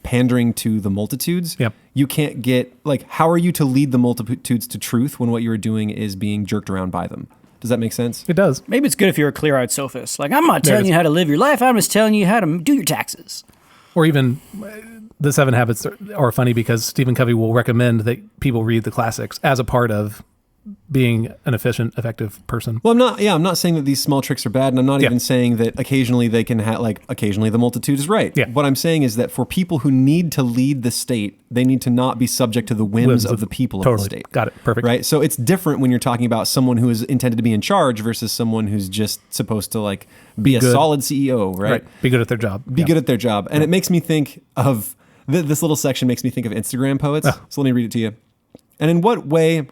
pandering to the multitudes, Yep. you can't get, like, how are you to lead the multitudes to truth when what you're doing is being jerked around by them? Does that make sense? it does. Maybe it's good if you're a clear-eyed sophist. Like, I'm not There it telling is. you how to live your life. I'm just telling you how to do your taxes. Or even the 7 habits are funny because Stephen Covey will recommend that people read the classics as a part of being an efficient, effective person. Well, I'm not saying that these small tricks are bad, and I'm not Yeah. even saying that occasionally they can occasionally the multitude is right. Yeah. What I'm saying is that for people who need to lead the state, they need to not be subject to the whims of the people of the Totally. state. Got it. Perfect. Right? So it's different when you're talking about someone who is intended to be in charge versus someone who's just supposed to be a good. solid CEO, right? Right. Be good at their job. Be good at their job. And it makes me think of, this little section makes me think of Instagram poets. So let me read it to you. And in what way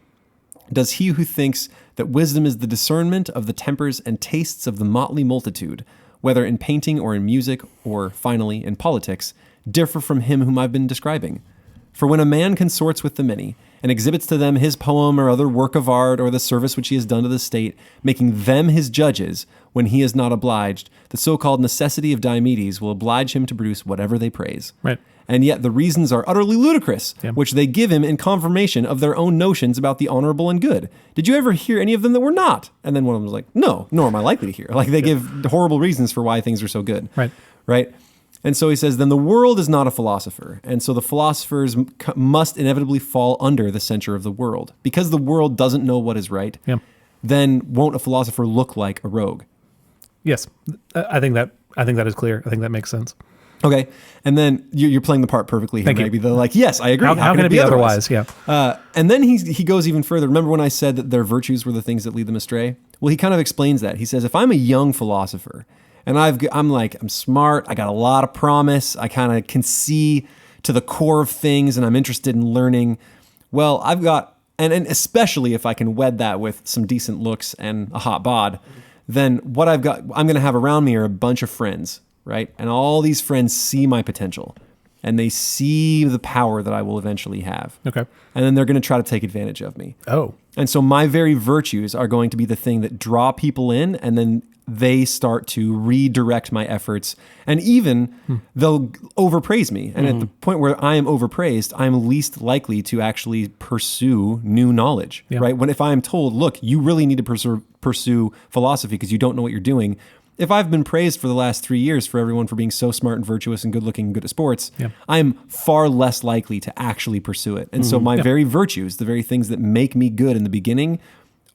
does he who thinks that wisdom is the discernment of the tempers and tastes of the motley multitude, whether in painting or in music or, finally, in politics, differ from him whom I've been describing? For when a man consorts with the many and exhibits to them his poem or other work of art or the service which he has done to the state, making them his judges when he is not obliged, the so-called necessity of Diomedes will oblige him to produce whatever they praise. Right. And yet the reasons are utterly ludicrous, Yeah. which they give him in confirmation of their own notions about the honorable and good. Did you ever hear any of them that were not? And then one of them was like, no, nor am I likely to hear. Like, they give horrible reasons for why things are so good. Right. Right? And so he says, then the world is not a philosopher. And so the philosophers must inevitably fall under the censure of the world. Because the world doesn't know what is right, Yeah. then won't a philosopher look like a rogue? Yes. I think that is clear. I think that makes sense. Okay, and then you're playing the part perfectly here, Thank you. maybe. They're like, yes, I agree. How can it be otherwise? Yeah. And then he goes even further. Remember when I said that their virtues were the things that lead them astray? Well, he kind of explains that. He says, if I'm a young philosopher and I'm smart, I got a lot of promise, I kind of can see to the core of things, and I'm interested in learning. Well, I've got, and especially if I can wed that with some decent looks and a hot bod, then what I'm going to have around me are a bunch of friends. Right? And all these friends see my potential and they see the power that I will eventually have. Okay. And then they're going to try to take advantage of me. Oh. And so my very virtues are going to be the thing that draw people in, and then they start to redirect my efforts, and even they'll overpraise me. And at the point where I am overpraised, I'm least likely to actually pursue new knowledge, right? If I am told, look, you really need to pursue philosophy because you don't know what you're doing. If I've been praised for the last 3 years for everyone for being so smart and virtuous and good looking and good at sports, I'm far less likely to actually pursue it. And so my very virtues, the very things that make me good in the beginning,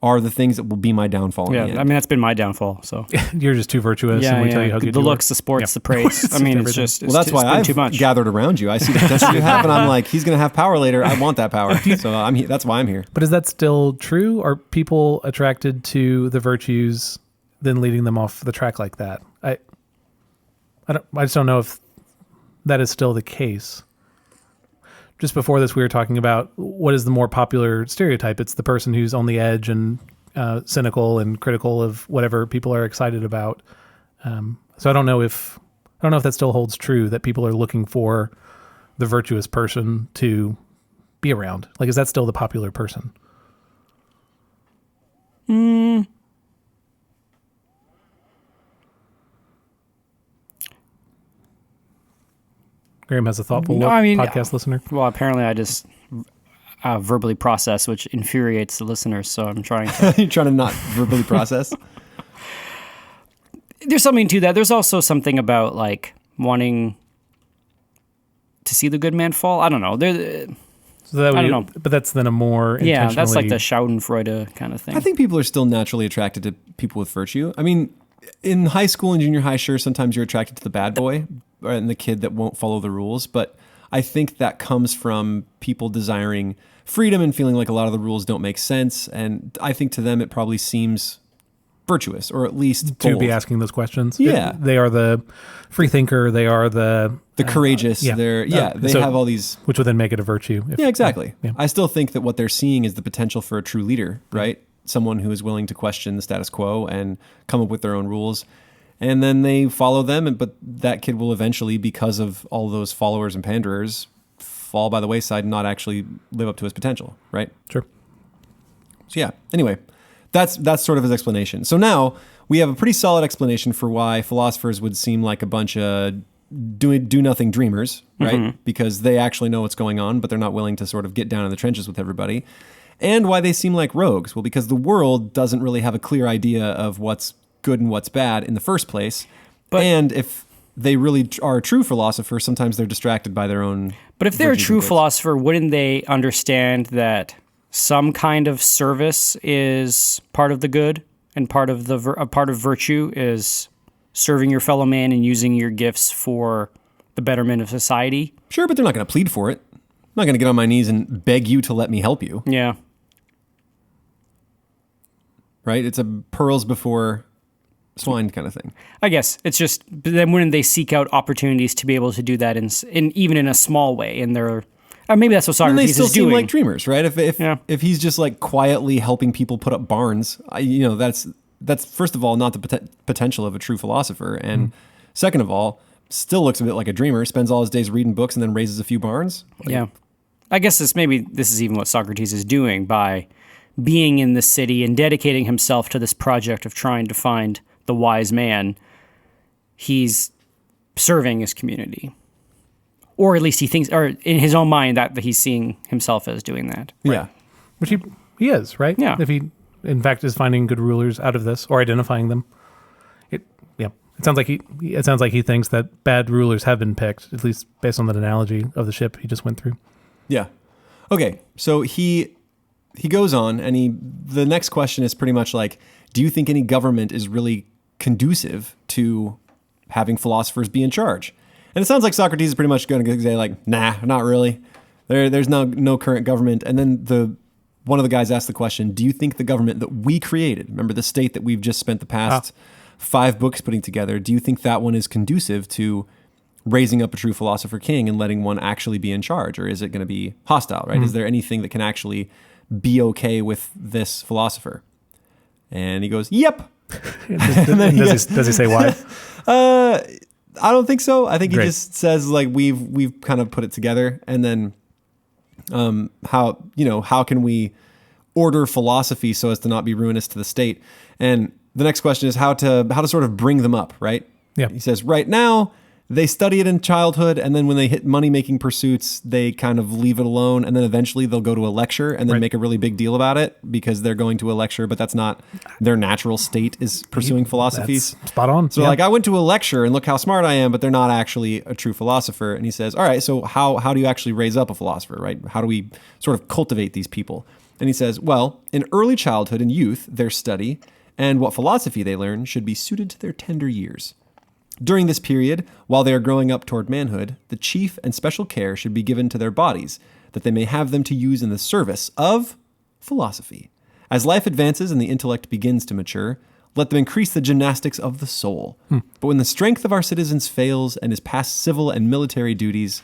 are the things that will be my downfall in the end. I mean, that's been my downfall. So You're just too virtuous, and we tell you how good the you looks, are. the sports, the praise. I mean, it's just Well, that's it's why been I've too much. gathered around you. I see the potential you have, and I'm like, he's going to have power later. I want that power. So that's why I'm here. But is that still true? Are people attracted to the virtues then leading them off the track like that? I just don't know if that is still the case. Just before this, we were talking about what is the more popular stereotype. It's the person who's on the edge and cynical and critical of whatever people are excited about. So I don't know if that still holds true, that people are looking for the virtuous person to be around. Like, is that still the popular person? Graham has a thoughtful podcast listener. Well, apparently I just verbally process, which infuriates the listeners. So I'm trying to. You're trying to not verbally process? There's something to that. There's also something about like wanting to see the good man fall. I don't know. I don't know. But that's then a more intentionally... that's like the Schadenfreude kind of thing. I think people are still naturally attracted to people with virtue. I mean, in high school and junior high, sure, sometimes you're attracted to the bad boy and the kid that won't follow the rules. But I think that comes from people desiring freedom and feeling like a lot of the rules don't make sense. And I think to them, it probably seems virtuous, or at least to bold. be asking those questions. Yeah. They are the free thinker. They are the courageous. Yeah. They have all these... Which would then make it a virtue. Yeah, exactly. Yeah. I still think that what they're seeing is the potential for a true leader, right? Someone who is willing to question the status quo and come up with their own rules. And then they follow them, but that kid will eventually, because of all those followers and panderers, fall by the wayside and not actually live up to his potential, right? Sure. So yeah, anyway, that's sort of his explanation. So now we have a pretty solid explanation for why philosophers would seem like a bunch of do-nothing dreamers, right? Mm-hmm. Because they actually know what's going on, but they're not willing to sort of get down in the trenches with everybody. And why they seem like rogues. Well, because the world doesn't really have a clear idea of what's good and what's bad in the first place. And if they really are a true philosopher, sometimes they're distracted by their own... But if they're a true philosopher, wouldn't they understand that some kind of service is part of the good, and part of virtue is serving your fellow man and using your gifts for the betterment of society? Sure, but they're not going to plead for it. I'm not going to get on my knees and beg you to let me help you. Yeah. Right? It's a pearls before swine kind of thing. I guess it's just, then wouldn't they seek out opportunities to be able to do that in even in a small way? And they're, maybe that's what Socrates is doing. They still seem like dreamers, right? If he's just like quietly helping people put up barns, that's first of all not the potential of a true philosopher, and second of all, still looks a bit like a dreamer. Spends all his days reading books and then raises a few barns. Yeah, I guess this is even what Socrates is doing by being in the city and dedicating himself to this project of trying to find the wise man. He's serving his community. Or at least he thinks, or in his own mind, that he's seeing himself as doing that. Right? Yeah. Which he is, right? Yeah. If he, in fact, is finding good rulers out of this, or identifying them. It sounds like he thinks that bad rulers have been picked, at least based on that analogy of the ship he just went through. Yeah. Okay. So he goes on, and the next question is pretty much like, do you think any government is really conducive to having philosophers be in charge? And it sounds like Socrates is pretty much going to say like, nah, not really. There's no current government. And then one of the guys asked the question, do you think the government that we created, remember the state that we've just spent the past 5 books putting together, do you think that one is conducive to raising up a true philosopher king and letting one actually be in charge? Or is it going to be hostile, right? Mm-hmm. Is there anything that can actually be okay with this philosopher? And he goes, yep. Does he say why? I don't think so. I think he just says like we've kind of put it together, and then how can we order philosophy so as to not be ruinous to the state? And the next question is how to sort of bring them up, right? Yeah. He says right now they study it in childhood, and then when they hit money-making pursuits, they kind of leave it alone, and then eventually they'll go to a lecture and then make a really big deal about it because they're going to a lecture, but that's not their natural state is pursuing philosophies. That's spot on. So like, I went to a lecture and look how smart I am, but they're not actually a true philosopher. And he says, all right, so how do you actually raise up a philosopher, right? How do we sort of cultivate these people? And he says, well, in early childhood and youth, their study and what philosophy they learn should be suited to their tender years. During this period, while they are growing up toward manhood, the chief and special care should be given to their bodies, that they may have them to use in the service of philosophy. As life advances and the intellect begins to mature, let them increase the gymnastics of the soul. But when the strength of our citizens fails and is past civil and military duties,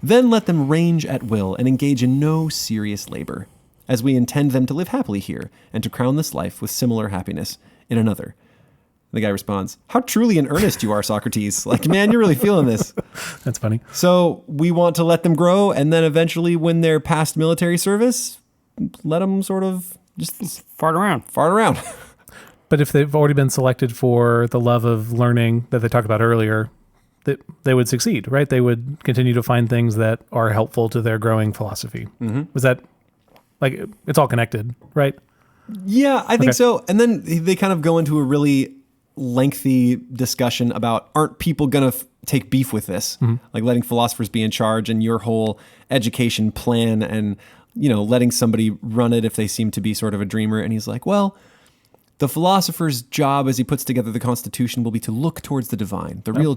then let them range at will and engage in no serious labor, as we intend them to live happily here and to crown this life with similar happiness in another. The guy responds, "How truly in earnest you are, Socrates. Like, man, you're really feeling this." That's funny. So we want to let them grow, and then eventually when they're past military service, let them sort of just Fart around. But if they've already been selected for the love of learning that they talked about earlier, that they would succeed, right? They would continue to find things that are helpful to their growing philosophy. Was that like, it's all connected, right? Yeah, I think so. And then they kind of go into a really lengthy discussion about, aren't people going to take beef with this? Like letting philosophers be in charge and your whole education plan and, letting somebody run it if they seem to be sort of a dreamer. And he's like, well, the philosopher's job as he puts together the Constitution will be to look towards the divine. The real,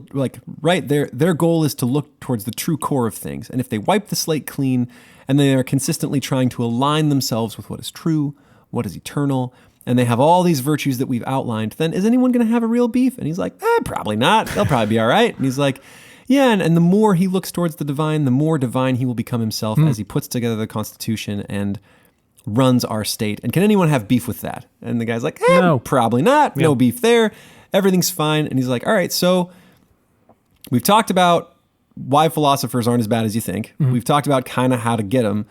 their goal is to look towards the true core of things. And if they wipe the slate clean and they are consistently trying to align themselves with what is true, what is eternal, and they have all these virtues that we've outlined, then is anyone going to have a real beef? And he's like, probably not. They'll probably be all right. And he's like, yeah, and the more he looks towards the divine, the more divine he will become himself as he puts together the Constitution and runs our state. And can anyone have beef with that? And the guy's like, no, probably not. No beef there. Everything's fine. And he's like, all right, so we've talked about why philosophers aren't as bad as you think. We've talked about kind of how to get them,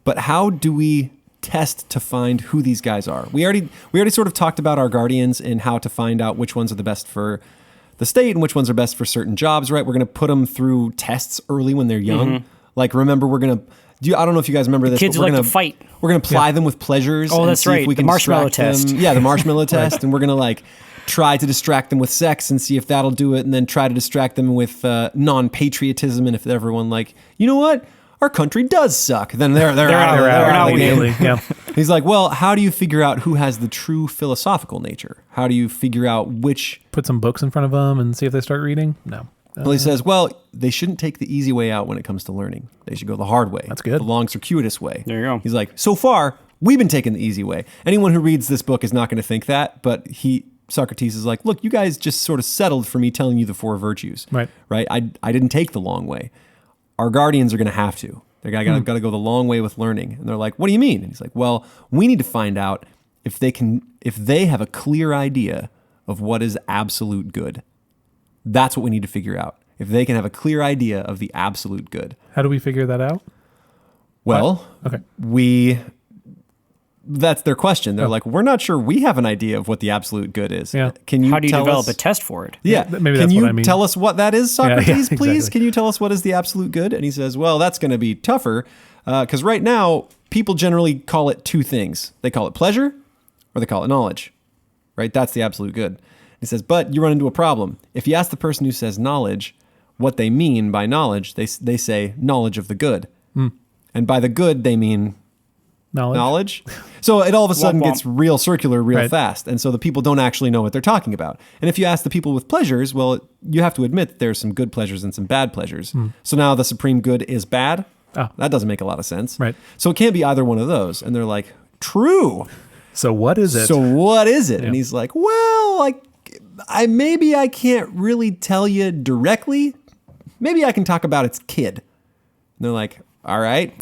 but how do we test to find who these guys are? We already sort of talked about our guardians and how to find out which ones are the best for the state and which ones are best for certain jobs, right? We're going to put them through tests early when they're young. Like, remember, we're going to, I don't know if you guys remember this. Kids but like to fight. We're going to ply them with pleasures. Oh, and that's see right. If we can The marshmallow distract test. them. Yeah, the marshmallow test. And we're going to try to distract them with sex and see if that'll do it. And then try to distract them with non-patriotism. And if everyone you know what? Our country does suck. Then they're out of the game. Yeah. He's like, well, how do you figure out who has the true philosophical nature? How do you figure out which... Put some books in front of them and see if they start reading? No. Well, he says, well, they shouldn't take the easy way out when it comes to learning. They should go the hard way. That's good. The long, circuitous way. There you go. He's like, so far, we've been taking the easy way. Anyone who reads this book is not going to think that, but Socrates is like, look, you guys just sort of settled for me telling you the four virtues. Right. I didn't take the long way. Our guardians are going to have to. They're got to go the long way with learning. And they're like, what do you mean? And he's like, well, we need to find out if they have a clear idea of what is absolute good. That's what we need to figure out. If they can have a clear idea of the absolute good. How do we figure that out? Well, that's their question. They're like, we're not sure we have an idea of what the absolute good is. Yeah. How do you develop a test for it? Yeah. Maybe Can that's you what I mean. tell us what that is, Socrates, please? Exactly. Can you tell us what is the absolute good? And he says, well, that's going to be tougher because right now people generally call it two things. They call it pleasure or they call it knowledge, right? That's the absolute good. He says, but you run into a problem. If you ask the person who says knowledge what they mean by knowledge, they say knowledge of the good. And by the good, they mean knowledge. So it all of a sudden gets real circular real fast. And so the people don't actually know what they're talking about. And if you ask the people with pleasures, well, you have to admit that there's some good pleasures and some bad pleasures. So now the supreme good is bad. That doesn't make a lot of sense. Right. So it can't be either one of those. And they're like, true. So what is it? Yeah. And he's like, well, maybe I can't really tell you directly. Maybe I can talk about its kid. And they're like, all right,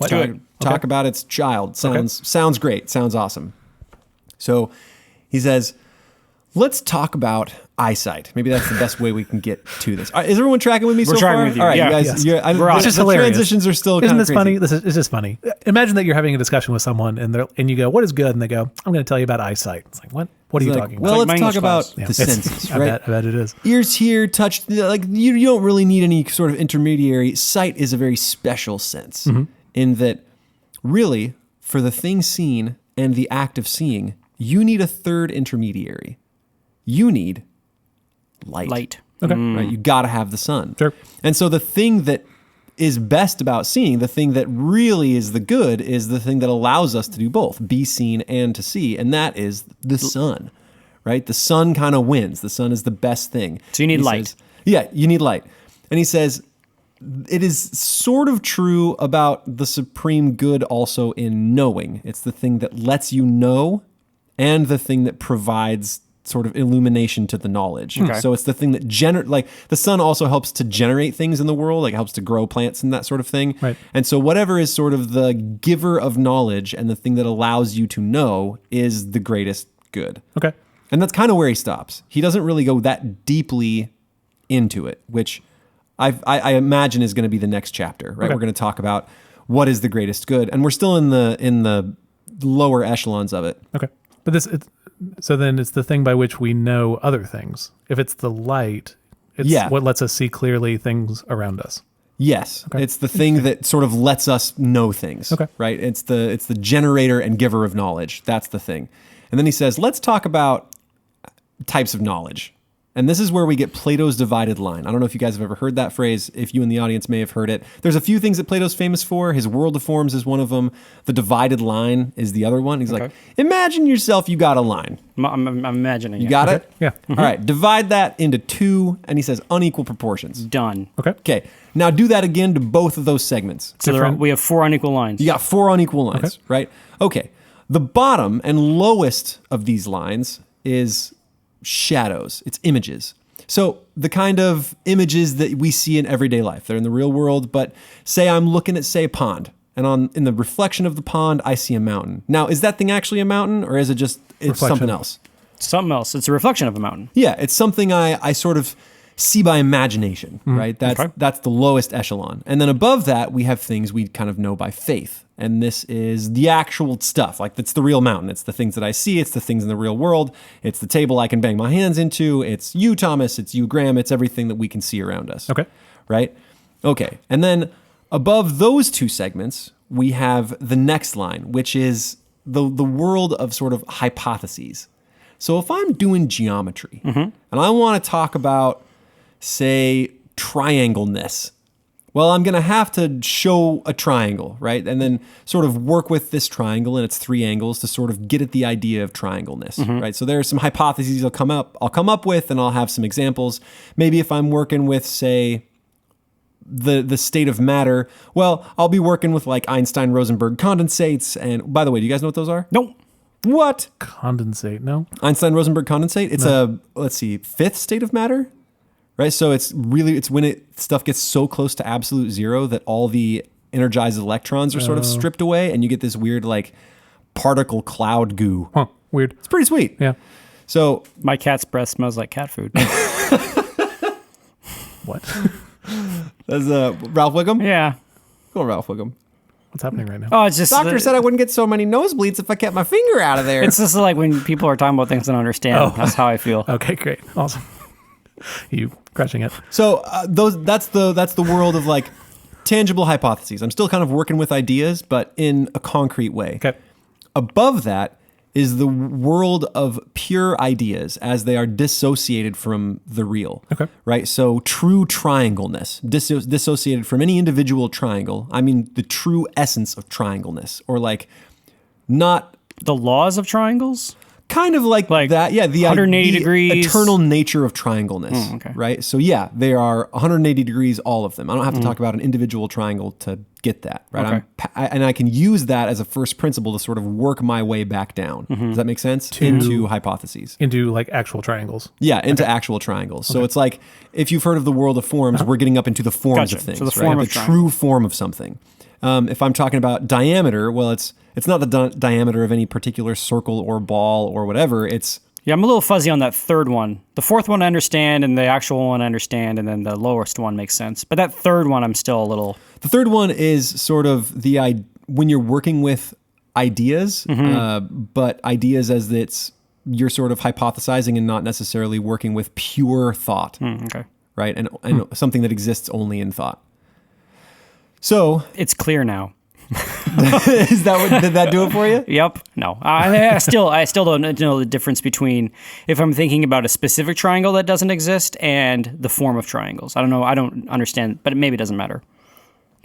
talk about its child. Sounds great. Sounds awesome. So he says, let's talk about eyesight. Maybe that's the best way we can get to this. Is everyone tracking with me so far? We're tracking with you. All right, Yeah. you guys. Yes. It's just hilarious. Transitions are still Isn't kind of this funny? It's just funny. Imagine that you're having a discussion with someone and you go, what is good? And they go, I'm going to tell you about eyesight. It's like, what? What are you talking well, about? let's talk about Yeah. the senses, right? I bet it is. Ears here, touch, you don't really need any sort of intermediary. Sight is a very special sense in that really for the thing seen and the act of seeing, you need a third intermediary. You need light. Okay. Right? You got to have the sun. Sure. And so the thing that is best about seeing, the thing that really is the good, is the thing that allows us to do both, be seen and to see, and that is the sun, right? The sun kind of wins. The sun is the best thing. So you need light. You need light. And he says, it is sort of true about the supreme good also in knowing. It's the thing that lets you know and the thing that provides sort of illumination to the knowledge. Okay. So it's the thing that the sun also helps to generate things in the world, like helps to grow plants and that sort of thing. Right. And so whatever is sort of the giver of knowledge and the thing that allows you to know is the greatest good. Okay. And that's kind of where he stops. He doesn't really go that deeply into it, which I imagine is going to be the next chapter, right? Okay. We're going to talk about what is the greatest good, and we're still in the lower echelons of it. Okay. But so then it's the thing by which we know other things. If it's the light, it's what lets us see clearly things around us. Yes. Okay. It's the thing that sort of lets us know things. Okay. Right? It's the generator and giver of knowledge. That's the thing. And then he says, let's talk about types of knowledge. And this is where we get Plato's divided line. I don't know if you guys have ever heard that phrase. If you in the audience may have heard it. There's a few things that Plato's famous for. His world of forms is one of them. The divided line is the other one. He's like, imagine yourself, you got a line. I'm imagining. You got it? Yeah. All right. Divide that into two, and he says unequal proportions. Done. Okay. Now do that again to both of those segments. So we have 4 unequal lines. You got 4 unequal lines, right? Okay. The bottom and lowest of these lines is shadows. It's images. So the kind of images that we see in everyday life, they're in the real world, but say I'm looking at, say, a pond, and in the reflection of the pond, I see a mountain. Now, is that thing actually a mountain, or is it just something else? Something else. It's a reflection of a mountain. Yeah, it's something I sort of see by imagination, right? That's the lowest echelon. And then above that, we have things we kind of know by faith. And this is the actual stuff. Like, it's the real mountain. It's the things that I see. It's the things in the real world. It's the table I can bang my hands into. It's you, Thomas. It's you, Graham. It's everything that we can see around us. Okay. Right? Okay. And then above those two segments, we have the next line, which is the world of sort of hypotheses. So if I'm doing geometry and I want to talk about, say, triangleness, well, I'm going to have to show a triangle, right? And then sort of work with this triangle and its 3 angles to sort of get at the idea of triangleness, right? So there are some hypotheses I'll come up with, and I'll have some examples. Maybe if I'm working with, say, the state of matter, well, I'll be working with like Einstein-Rosenberg condensates. And by the way, do you guys know what those are? Nope. What? Condensate, no? Einstein-Rosenberg condensate? It's let's see, 5th state of matter? Right, so it's when stuff gets so close to absolute zero that all the energized electrons are sort of stripped away, and you get this weird like particle cloud goo. Huh, weird. It's pretty sweet. Yeah. So my cat's breath smells like cat food. What? That's Ralph Wiggum? Yeah. Go on, Ralph Wiggum. What's happening right now? Oh, it's just Doctor said I wouldn't get so many nosebleeds if I kept my finger out of there. It's just like when people are talking about things I don't understand. Oh. That's how I feel. Okay, great. Awesome. You crushing it. So that's the world of like tangible hypotheses. I'm still kind of working with ideas, but in a concrete way. Okay. Above that is the world of pure ideas as they are dissociated from the real. Okay. Right? So true triangleness, dissociated from any individual triangle. I mean the true essence of triangleness, or like not The laws of triangles? kind of like that. Yeah, the 180 the degrees. eternal nature of triangleness. Okay. Right? So yeah, they are 180 degrees, all of them. I don't have to talk about an individual triangle to get that, right? Okay. And I can use that as a first principle to sort of work my way back down. Does that make sense? Into hypotheses. Into like actual triangles. Yeah, into actual triangles. So it's like, if you've heard of the world of forms, we're getting up into the forms Gotcha. of things, So the right? form The of triangle. true form of something. If I'm talking about diameter, well, it's not the diameter of any particular circle or ball or whatever. It's Yeah, I'm a little fuzzy on that third one. The fourth one I understand, and the actual one I understand, and then the lowest one makes sense. But that third one, I'm still a little... the third one is sort of when you're working with ideas, but ideas as you're sort of hypothesizing and not necessarily working with pure thought, Okay. right? And something that exists only in thought. So It's clear now. did that do it for you? Yep. No. I still don't know the difference between if I'm thinking about a specific triangle that doesn't exist and the form of triangles. I don't know. I don't understand, but maybe it doesn't matter.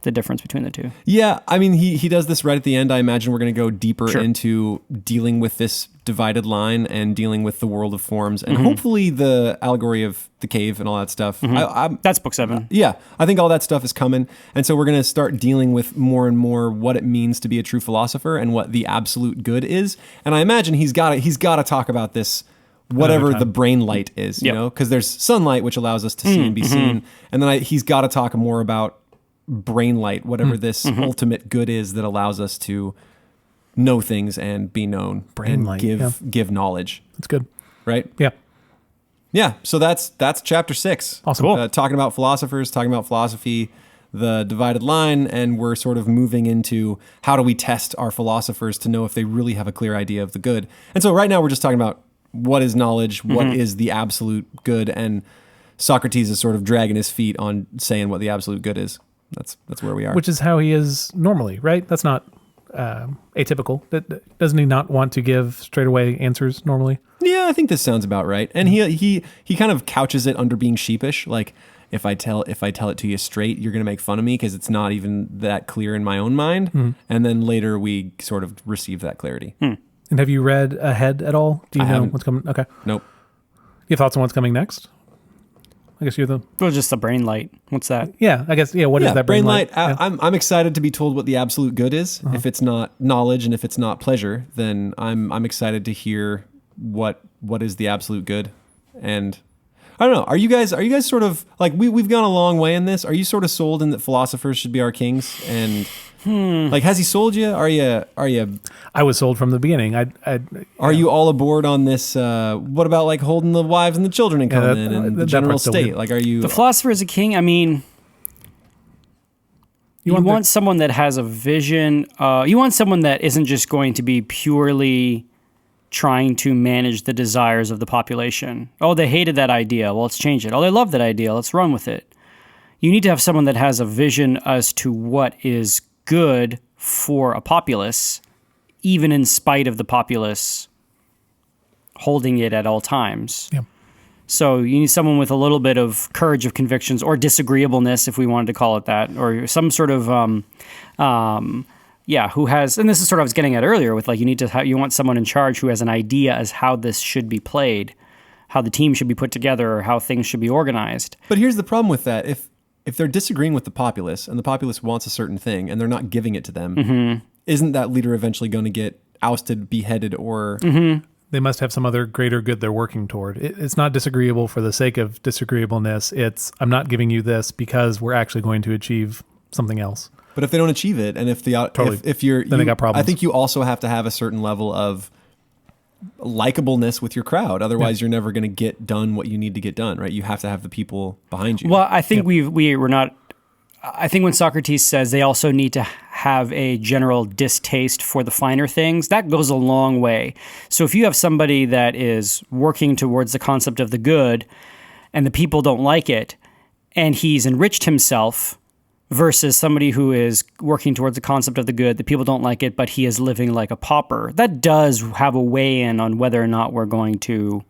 The difference between the two. Yeah, I mean, he does this right at the end. I imagine we're going to go deeper into dealing with this divided line and dealing with the world of forms and hopefully the allegory of the cave and all that stuff. That's book 7. Yeah, I think all that stuff is coming. And so we're going to start dealing with more and more what it means to be a true philosopher and what the absolute good is. And I imagine he's got to talk about this, whatever the brain light is, you know, because there's sunlight, which allows us to see and be seen. And then he's got to talk more about brain light, whatever this ultimate good is that allows us to know things and be known Brain and light, give knowledge. That's good. right? Yeah. Yeah, so that's chapter 6. Awesome. Cool. Talking about philosophers, talking about philosophy, the divided line, and we're sort of moving into how do we test our philosophers to know if they really have a clear idea of the good. And so right now we're just talking about what is knowledge, what is the absolute good, and Socrates is sort of dragging his feet on saying what the absolute good is. That's where we are. Which is how he is normally, right? That's not atypical. Doesn't he not want to give straight away answers normally? Yeah, I think this sounds about right. And he kind of couches it under being sheepish, like if I tell it to you straight, you're going to make fun of me because it's not even that clear in my own mind. And then later we sort of receive that clarity. And have you read ahead at all? Do you know what's coming? Okay. Nope. You have thoughts on what's coming next? I guess you're the... Well, just the brain light. What's that? Yeah, I guess, what is that brain light? I'm excited to be told what the absolute good is. If it's not knowledge and if it's not pleasure, then I'm excited to hear what is the absolute good. And I don't know. Are you guys sort of like we've gone a long way in this? Are you sort of sold in that philosophers should be our kings? And like, has he sold you? Are you? I was sold from the beginning. Are you all aboard on this? What about like holding the wives and the children in common and the general state? Like, are you the philosopher is a king? I mean, you want someone that has a vision. You want someone that isn't just going to be purely trying to manage the desires of the population. Oh, they hated that idea. Well, let's change it. Oh, they love that idea. Let's run with it. You need to have someone that has a vision as to what is good for a populace, even in spite of the populace holding it at all times. Yeah. So you need someone with a little bit of courage of convictions or disagreeableness, if we wanted to call it that, or some sort of who has, and this is sort of what I was getting at earlier with like, you want someone in charge who has an idea as how this should be played, how the team should be put together, or how things should be organized. But here's the problem with that. If they're disagreeing with the populace and the populace wants a certain thing and they're not giving it to them, isn't that leader eventually going to get ousted, beheaded, or... They must have some other greater good they're working toward. It's not disagreeable for the sake of disagreeableness. It's, I'm not giving you this because we're actually going to achieve something else. But if they don't achieve it, and if then they got problems. I think you also have to have a certain level of likableness with your crowd. Otherwise, you're never going to get done what you need to get done, right? You have to have the people behind you. Well, I think we're not. I think when Socrates says they also need to have a general distaste for the finer things, that goes a long way. So if you have somebody that is working towards the concept of the good, and the people don't like it, and he's enriched himself, versus somebody who is working towards the concept of the good, the people don't like it, but he is living like a pauper. That does have a weigh in on whether or not we're going to,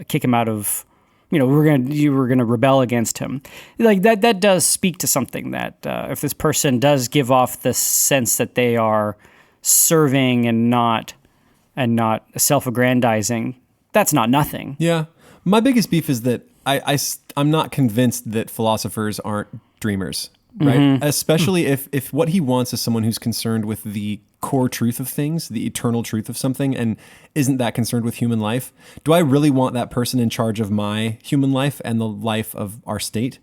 kick him out of, we're going to rebel against him. Like that does speak to something that if this person does give off the sense that they are serving and not self-aggrandizing, that's not nothing. Yeah. My biggest beef is that I'm not convinced that philosophers aren't dreamers, right? Especially if what he wants is someone who's concerned with the core truth of things, the eternal truth of something, and isn't that concerned with human life. Do I really want that person in charge of my human life and the life of our state?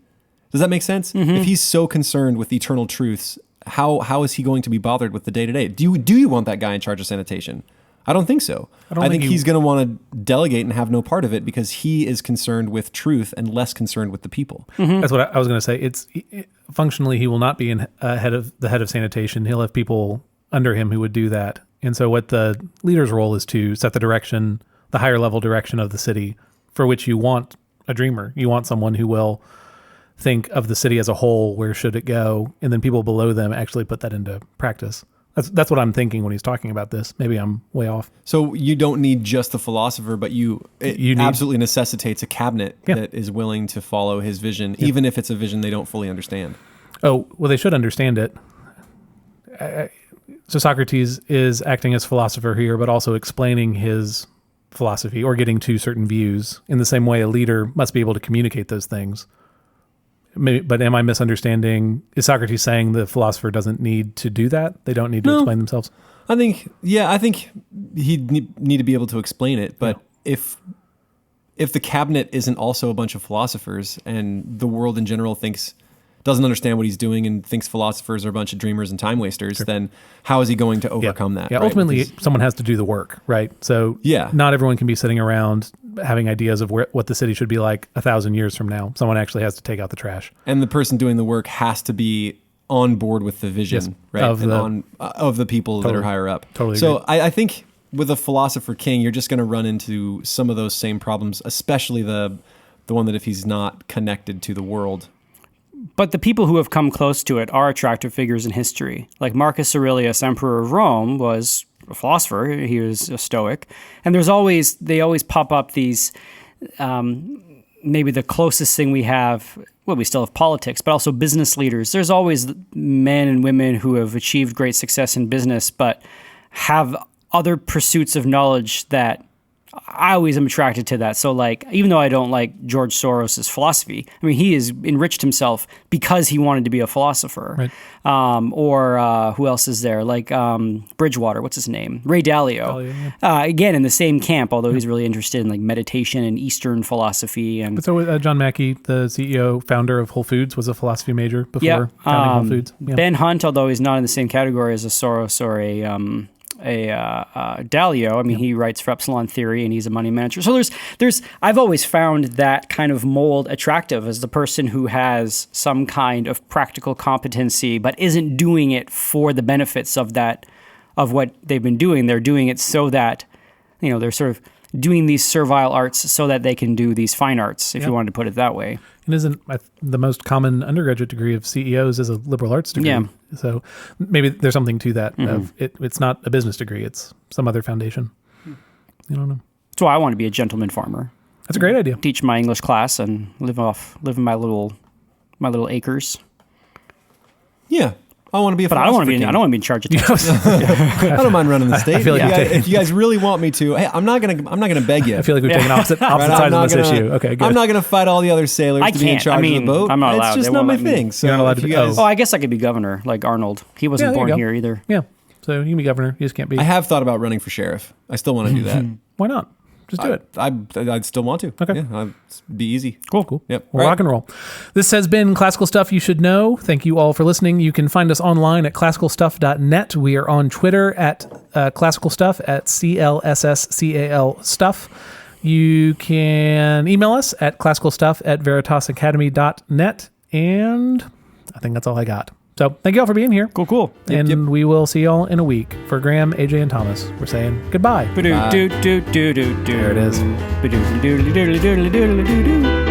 Does that make sense? If he's so concerned with eternal truths, how is he going to be bothered with the day-to-day? Do you want that guy in charge of sanitation? I don't think so. I think he's going to want to delegate and have no part of it because he is concerned with truth and less concerned with the people. That's what I was going to say. Functionally, he will not be the head of sanitation. He'll have people under him who would do that. And so what the leader's role is to set the direction, the higher level direction of the city, for which you want a dreamer. You want someone who will think of the city as a whole, where should it go, and then people below them actually put that into practice. That's what I'm thinking when he's talking about this. Maybe I'm way off. So you don't need just the philosopher, but it absolutely necessitates a cabinet that is willing to follow his vision, even if it's a vision they don't fully understand. Oh, well, they should understand it. So Socrates is acting as philosopher here, but also explaining his philosophy or getting to certain views. In the same way, a leader must be able to communicate those things. But am I misunderstanding? Is Socrates saying the philosopher doesn't need to do that? They don't need to explain themselves? I think he'd need to be able to explain it. But if the cabinet isn't also a bunch of philosophers and the world in general doesn't understand what he's doing and thinks philosophers are a bunch of dreamers and time wasters, then how is he going to overcome that? Yeah, right? ultimately, someone has to do the work, right? So not everyone can be sitting around having ideas of what the city should be like 1,000 years from now. Someone actually has to take out the trash. And the person doing the work has to be on board with the vision, right? Of the people that are higher up. Totally. So I think with a philosopher king, you're just going to run into some of those same problems, especially the one that if he's not connected to the world. But the people who have come close to it are attractive figures in history. Like Marcus Aurelius, Emperor of Rome, was a philosopher. He was a Stoic. And they always pop up these, maybe the closest thing we have, well, we still have politics, but also business leaders. There's always men and women who have achieved great success in business, but have other pursuits of knowledge that I always am attracted to that. So like, even though I don't like George Soros's philosophy, I mean, he has enriched himself because he wanted to be a philosopher. Right. Or who else is there? Like Bridgewater, what's his name? Ray Dalio. Again, in the same camp, although he's really interested in like meditation and Eastern philosophy. And but so John Mackey, the CEO, founder of Whole Foods, was a philosophy major before founding Whole Foods. Yeah. Ben Hunt, although he's not in the same category as a Soros or a Dalio. I mean, he writes for Epsilon Theory and he's a money manager. So I've always found that kind of mold attractive as the person who has some kind of practical competency, but isn't doing it for the benefits of what they've been doing. They're doing it so that, they're sort of doing these servile arts so that they can do these fine arts, if you wanted to put it that way. And isn't the most common undergraduate degree of CEOs is a liberal arts degree? Yeah. So maybe there's something to that. It's not a business degree. It's some other foundation. I don't know. That's why I want to be a gentleman farmer. That's a great idea. Teach my English class and live in my little acres. Yeah. I want to be a philosopher. But I don't want to be in charge of Texas. I don't mind running the state. I feel like if you guys really want me to, hey, I'm not gonna beg you. I feel like we've taken opposite sides of this issue. Okay, good. I'm not gonna fight all the other sailors to be in charge of the boat. I'm not allowed. It's just not my thing. So you're not allowed to. I guess I could be governor, like Arnold. He wasn't born here either. Yeah, so you can be governor. You just can't be. I have thought about running for sheriff. I still want to do that. Why not? Just do it. I'd still want to. Okay. Yeah, it'd be easy. Cool. Yep. Well, rock and roll. This has been Classical Stuff You Should Know. Thank you all for listening. You can find us online at classicalstuff.net. We are on Twitter at Classical Stuff, at CLSSCAL Stuff. You can email us at classicalstuff@veritasacademy.net. And I think that's all I got. So thank you all for being here. Cool. And we will see y'all in a week. For Graham, AJ, and Thomas, we're saying goodbye. There it is.